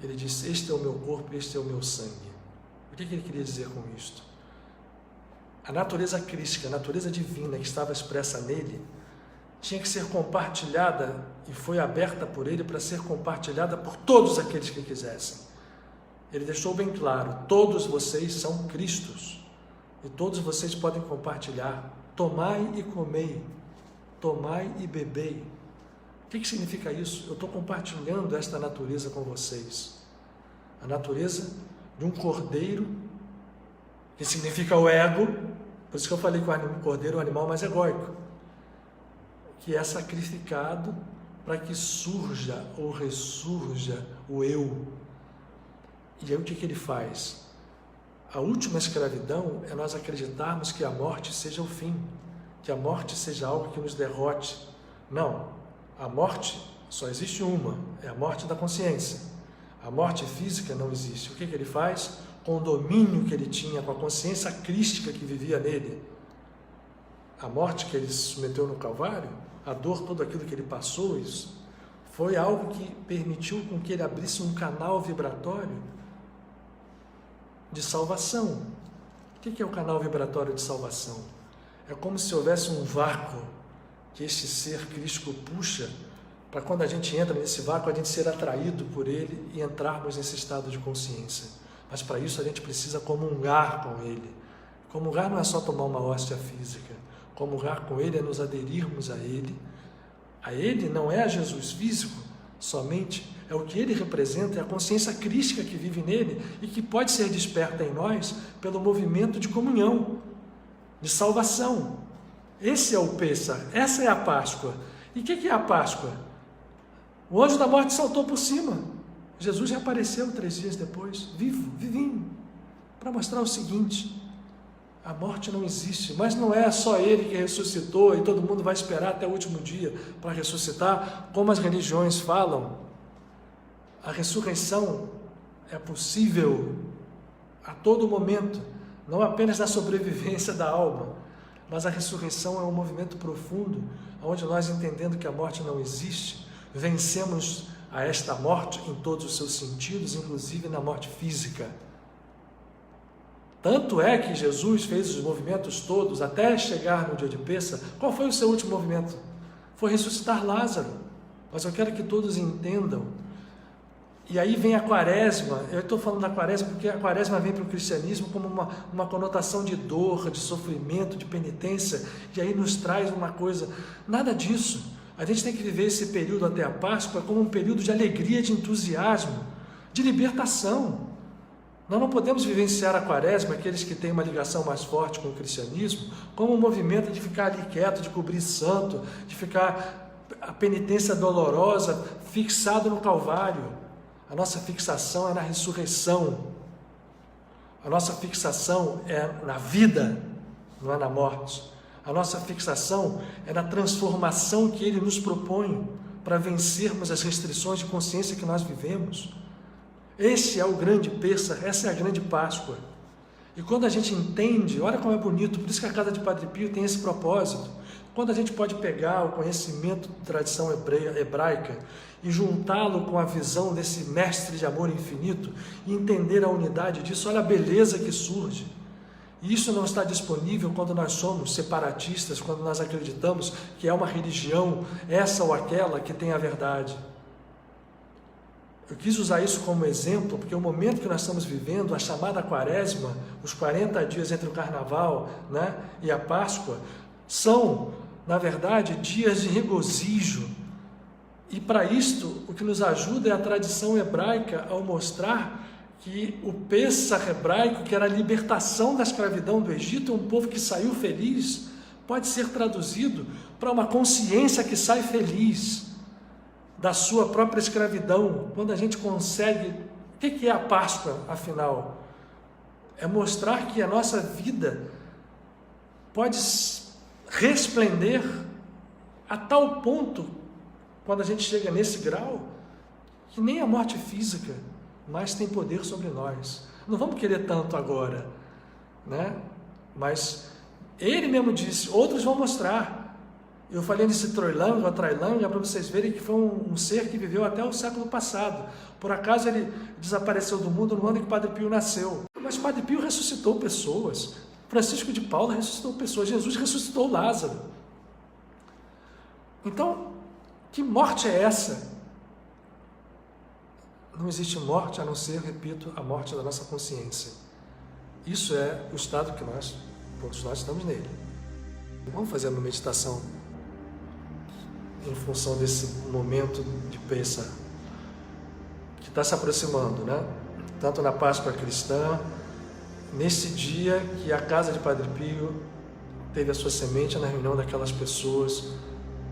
ele disse: este é o meu corpo, este é o meu sangue. O que ele queria dizer com isto? A natureza crística, a natureza divina que estava expressa nele, tinha que ser compartilhada e foi aberta por ele para ser compartilhada por todos aqueles que quisessem. Ele deixou bem claro: todos vocês são Cristos e todos vocês podem compartilhar. Tomai e comei, tomai e bebei. O que significa isso? Eu estou compartilhando esta natureza com vocês. A natureza de um cordeiro, que significa o ego, por isso que eu falei que o cordeiro é o animal mais egóico, que é sacrificado para que surja ou ressurja o eu. E aí o que ele faz? A última escravidão é nós acreditarmos que a morte seja o fim, que a morte seja algo que nos derrote. Não, a morte só existe uma, é a morte da consciência. A morte física não existe. O que ele faz? Com o domínio que ele tinha, com a consciência crística que vivia nele, a morte que ele se submeteu no Calvário, a dor, tudo aquilo que ele passou, isso foi algo que permitiu com que ele abrisse um canal vibratório de salvação. O que é o canal vibratório de salvação? É como se houvesse um vácuo que este ser crístico puxa, para quando a gente entra nesse vácuo, a gente ser atraído por ele e entrarmos nesse estado de consciência. Mas para isso a gente precisa comungar com ele. Comungar não é só tomar uma hóstia física. Comungar com ele é nos aderirmos a ele. A ele não é a Jesus físico somente, é o que ele representa, é a consciência crística que vive nele e que pode ser desperta em nós pelo movimento de comunhão, de salvação. Esse é o Pessach, essa é a Páscoa. E o que é a Páscoa? O anjo da morte saltou por cima. Jesus reapareceu 3 dias depois, vivinho, para mostrar o seguinte: a morte não existe, mas não é só ele que ressuscitou e todo mundo vai esperar até o último dia para ressuscitar, como as religiões falam. A ressurreição é possível a todo momento, não apenas na sobrevivência da alma, mas a ressurreição é um movimento profundo, onde nós, entendendo que a morte não existe, vencemos a esta morte em todos os seus sentidos, inclusive na morte física. Tanto é que Jesus fez os movimentos todos até chegar no dia de Pêssar. Qual foi o seu último movimento? Foi ressuscitar Lázaro. Mas eu quero que todos entendam. E aí vem a quaresma. Eu estou falando da quaresma porque a quaresma vem para o cristianismo como uma conotação de dor, de sofrimento, de penitência, e aí nos traz uma coisa. Nada disso. A gente tem que viver esse período até a Páscoa como um período de alegria, de entusiasmo, de libertação. Nós não podemos vivenciar a quaresma, aqueles que têm uma ligação mais forte com o cristianismo, como um movimento de ficar ali quieto, de cobrir santo, de ficar a penitência dolorosa, fixado no Calvário. A nossa fixação é na ressurreição. A nossa fixação é na vida, não é na morte. A nossa fixação é na transformação que Ele nos propõe para vencermos as restrições de consciência que nós vivemos. Esse é o grande Pêssar, essa é a grande Páscoa. E quando a gente entende, olha como é bonito, por isso que a casa de Padre Pio tem esse propósito. Quando a gente pode pegar o conhecimento da tradição hebraica e juntá-lo com a visão desse mestre de amor infinito e entender a unidade disso, olha a beleza que surge. E isso não está disponível quando nós somos separatistas, quando nós acreditamos que é uma religião, essa ou aquela, que tem a verdade. Eu quis usar isso como exemplo, porque o momento que nós estamos vivendo, a chamada quaresma, os 40 dias entre o carnaval, né, e a Páscoa, são, na verdade, dias de regozijo. E para isto, o que nos ajuda é a tradição hebraica ao mostrar que o Pêssar hebraico, que era a libertação da escravidão do Egito, um povo que saiu feliz, pode ser traduzido para uma consciência que sai feliz da sua própria escravidão. Quando a gente consegue... O que é a Páscoa, afinal? É mostrar que a nossa vida pode resplender a tal ponto, quando a gente chega nesse grau, que nem a morte física mais tem poder sobre nós. Não vamos querer tanto agora, né? Mas ele mesmo disse, outros vão mostrar. Eu falei nesse Troilândia, a Trailândia, para vocês verem que foi um ser que viveu até o século passado. Por acaso ele desapareceu do mundo no ano em que Padre Pio nasceu. Mas Padre Pio ressuscitou pessoas. Francisco de Paula ressuscitou pessoas. Jesus ressuscitou Lázaro. Então, que morte é essa? Não existe morte a não ser, repito, a morte da nossa consciência. Isso é o estado que todos nós estamos nele. Vamos fazer uma meditação em função desse momento de Pêssar que está se aproximando, né? Tanto na Páscoa cristã, nesse dia que a casa de Padre Pio teve a sua semente na reunião daquelas pessoas,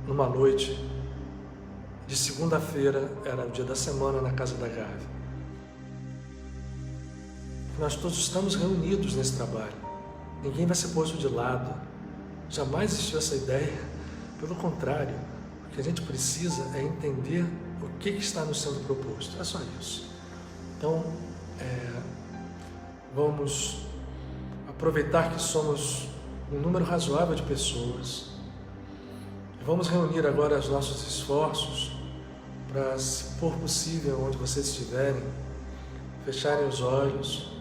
numa noite de segunda-feira, era o dia da semana, na casa da Gávea. Nós todos estamos reunidos nesse trabalho, ninguém vai ser posto de lado, jamais existiu essa ideia, pelo contrário, o que a gente precisa é entender o que está nos sendo proposto, é só isso. Então, vamos aproveitar que somos um número razoável de pessoas, vamos reunir agora os nossos esforços para, se for possível, onde vocês estiverem, fecharem os olhos,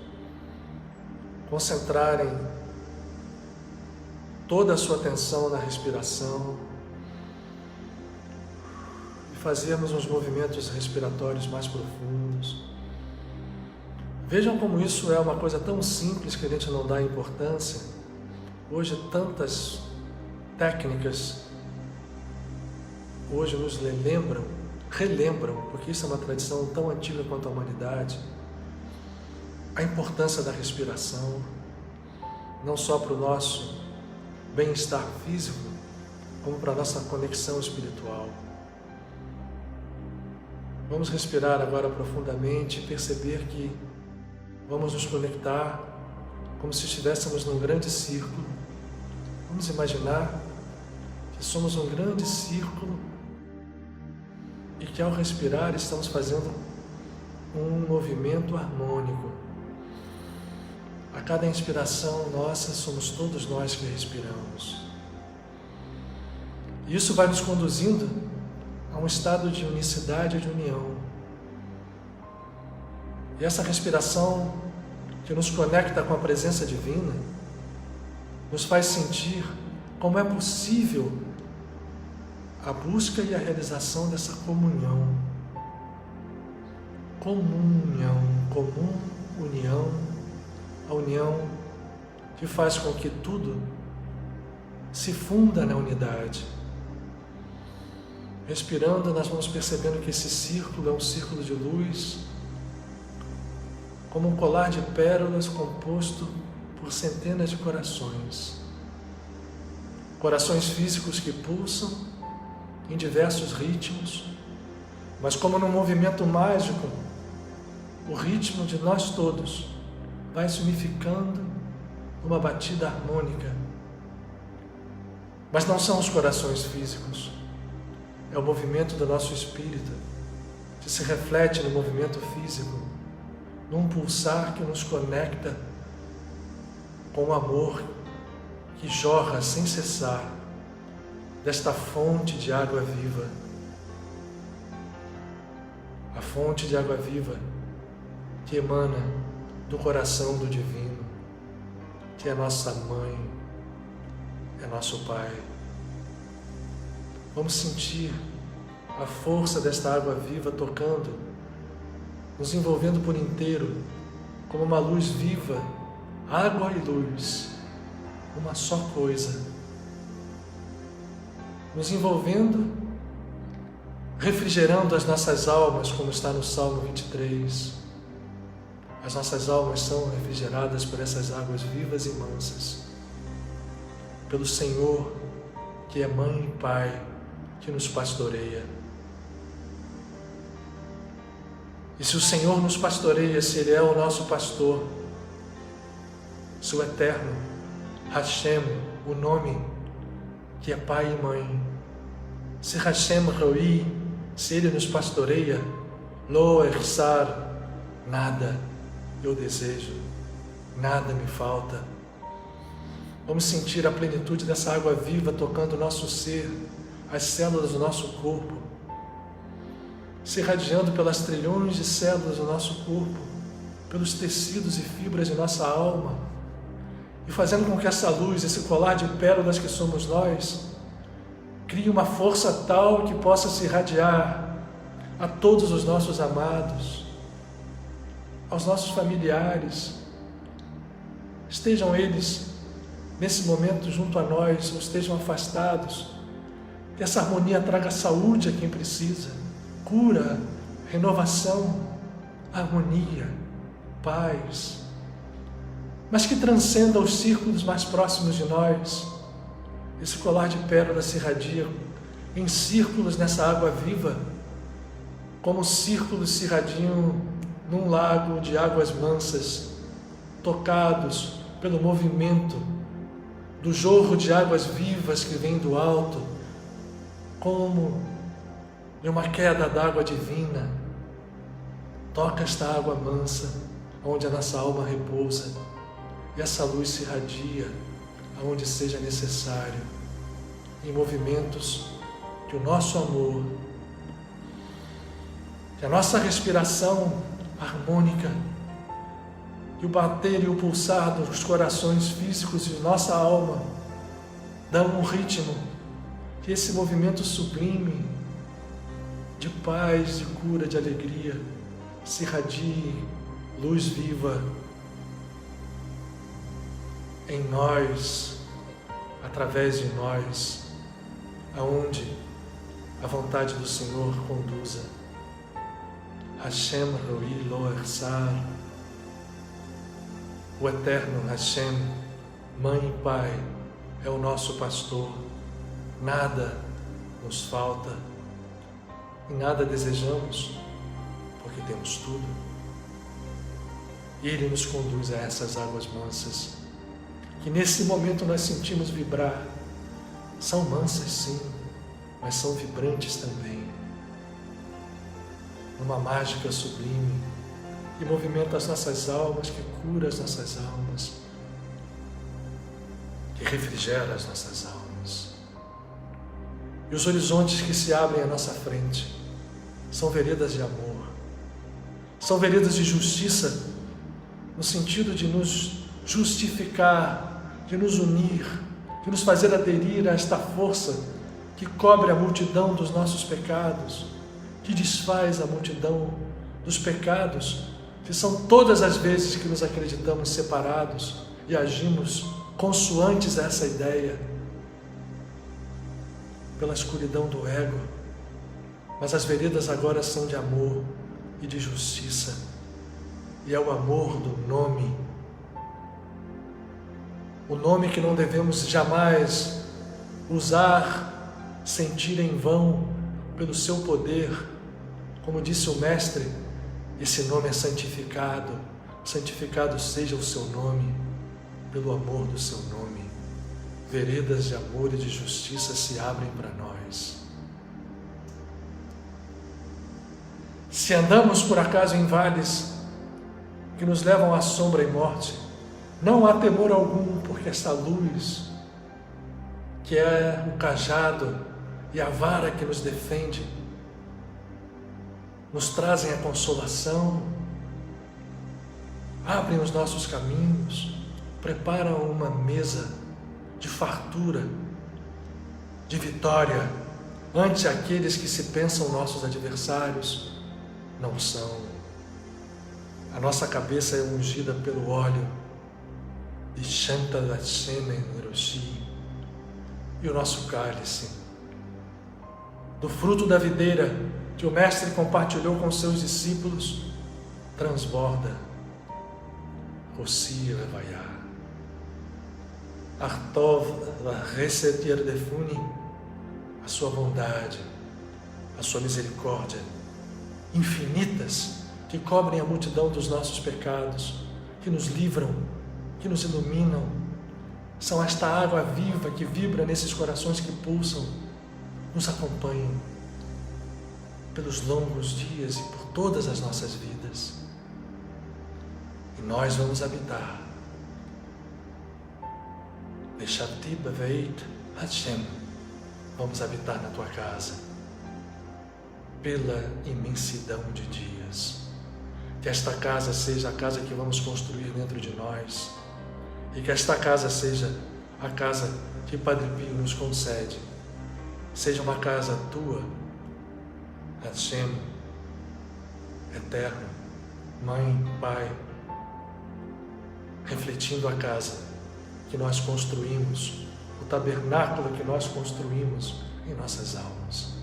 concentrarem toda a sua atenção na respiração e fazermos uns movimentos respiratórios mais profundos. Vejam como isso é uma coisa tão simples que a gente não dá importância. Hoje tantas técnicas hoje nos relembram, porque isso é uma tradição tão antiga quanto a humanidade, a importância da respiração, não só para o nosso bem-estar físico, como para a nossa conexão espiritual. Vamos respirar agora profundamente e perceber que vamos nos conectar como se estivéssemos num grande círculo. Vamos imaginar que somos um grande círculo e que ao respirar estamos fazendo um movimento harmônico. A cada inspiração nossa, somos todos nós que respiramos. E isso vai nos conduzindo a um estado de unicidade e de união. E essa respiração que nos conecta com a presença divina nos faz sentir como é possível a busca e a realização dessa comunhão. União, a união que faz com que tudo se funda na unidade. Respirando, nós vamos percebendo que esse círculo é um círculo de luz, como um colar de pérolas composto por centenas de corações. Corações físicos que pulsam em diversos ritmos, mas como num movimento mágico, o ritmo de nós todos vai se unificando numa batida harmônica. Mas não são os corações físicos, é o movimento do nosso espírito, que se reflete no movimento físico, num pulsar que nos conecta com o amor que jorra sem cessar desta fonte de água viva. A fonte de água viva que emana do coração do Divino, que é nossa Mãe, é nosso Pai. Vamos sentir a força desta água viva tocando, nos envolvendo por inteiro, como uma luz viva, água e luz, uma só coisa, nos envolvendo, refrigerando as nossas almas, como está no Salmo 23. As nossas almas são refrigeradas por essas águas vivas e mansas, pelo Senhor, que é Mãe e Pai, que nos pastoreia. E se o Senhor nos pastoreia, se Ele é o nosso pastor, se o Eterno, Hashem, o nome que é Pai e Mãe, se Hashem Roi, se Ele nos pastoreia, Lo Ersar, nada eu desejo, nada me falta. Vamos sentir a plenitude dessa água viva tocando o nosso ser, as células do nosso corpo, se irradiando pelas trilhões de células do nosso corpo, pelos tecidos e fibras de nossa alma, e fazendo com que essa luz, esse colar de pérolas que somos nós, crie uma força tal que possa se irradiar a todos os nossos amados, aos nossos familiares, estejam eles nesse momento junto a nós ou estejam afastados, que essa harmonia traga saúde a quem precisa, cura, renovação, harmonia, paz, mas que transcenda os círculos mais próximos de nós. Esse colar de pérolas se irradia em círculos nessa água viva, como círculos se irradiam num lago de águas mansas, tocados pelo movimento do jorro de águas vivas que vem do alto, como de uma queda d'água divina. Toca esta água mansa, onde a nossa alma repousa, e essa luz se irradia aonde seja necessário, em movimentos que o nosso amor, que a nossa respiração harmônica, que o bater e o pulsar dos corações físicos de nossa alma dão um ritmo, que esse movimento sublime de paz, de cura, de alegria se irradie, luz viva em nós, através de nós, aonde a vontade do Senhor conduza. Hashem Roi Lo Ersar, o eterno Hashem, Mãe e Pai, é o nosso pastor, nada nos falta e nada desejamos, porque temos tudo. E Ele nos conduz a essas águas mansas, que nesse momento nós sentimos vibrar. São mansas sim, mas são vibrantes também, numa mágica sublime que movimenta as nossas almas, que cura as nossas almas, que refrigera as nossas almas. E os horizontes que se abrem à nossa frente são veredas de amor, são veredas de justiça, no sentido de nos justificar, de nos unir, de nos fazer aderir a esta força que cobre a multidão dos nossos pecados, que desfaz a multidão dos pecados, que são todas as vezes que nos acreditamos separados e agimos consoantes a essa ideia, pela escuridão do ego. Mas as veredas agora são de amor e de justiça, e é o amor do nome, o nome que não devemos jamais usar, sentir em vão pelo seu poder. Como disse o Mestre, esse nome é santificado, santificado seja o seu nome, pelo amor do seu nome. Veredas de amor e de justiça se abrem para nós. Se andamos por acaso em vales que nos levam à sombra e morte, não há temor algum, porque esta luz, que é o cajado e a vara que nos defende, nos trazem a consolação, abrem os nossos caminhos, preparam uma mesa de fartura, de vitória, ante aqueles que se pensam nossos adversários. Não são. A nossa cabeça é ungida pelo óleo de Shanta Dashemen Roshi, e o nosso cálice, do fruto da videira que o Mestre compartilhou com seus discípulos, transborda Roshi Levayá. Artov Reset Yerdefuni, a sua bondade, a sua misericórdia infinitas, que cobrem a multidão dos nossos pecados, que nos livram, que nos iluminam, são esta água viva que vibra nesses corações que pulsam, nos acompanham pelos longos dias e por todas as nossas vidas. E nós vamos habitar Veshavti Baveit Hashem, vamos habitar na tua casa pela imensidão de dias. Que esta casa seja a casa que vamos construir dentro de nós, e que esta casa seja a casa que Padre Pio nos concede, seja uma casa tua, Hashem, eterno, Mãe, Pai, refletindo a casa que nós construímos, o tabernáculo que nós construímos em nossas almas.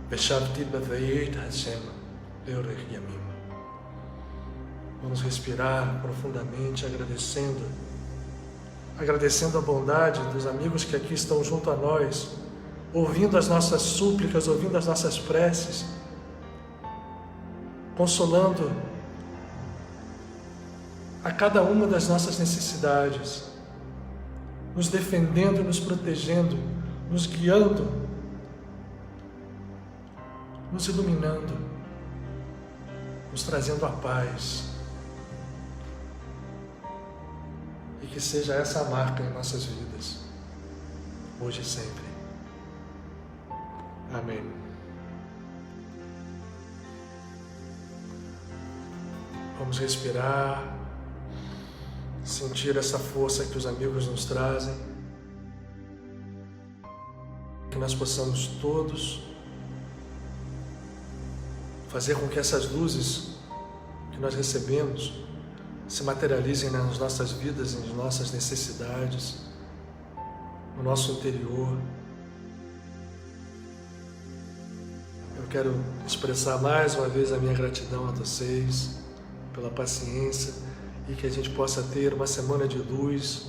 Veshavti Baveit Hashem Eurech Yamim. Vamos respirar profundamente, agradecendo a bondade dos amigos que aqui estão junto a nós, ouvindo as nossas súplicas, ouvindo as nossas preces, consolando a cada uma das nossas necessidades, nos defendendo, nos protegendo, nos guiando, nos iluminando, nos trazendo a paz. E que seja essa a marca em nossas vidas, hoje e sempre. Amém. Vamos respirar, sentir essa força que os amigos nos trazem, que nós possamos todos fazer com que essas luzes que nós recebemos se materializem nas nossas vidas, nas nossas necessidades, no nosso interior. Eu quero expressar mais uma vez a minha gratidão a vocês pela paciência, e que a gente possa ter uma semana de luz,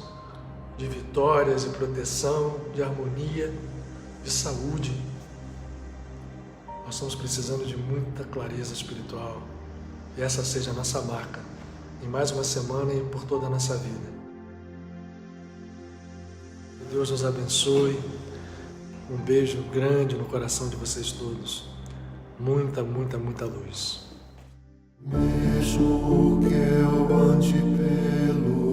de vitórias, de proteção, de harmonia, de saúde. Nós estamos precisando de muita clareza espiritual, e essa seja a nossa marca em mais uma semana e por toda a nossa vida. Que Deus nos abençoe. Um beijo grande no coração de vocês todos. Muita, muita, muita luz. Mesmo que eu ande pelo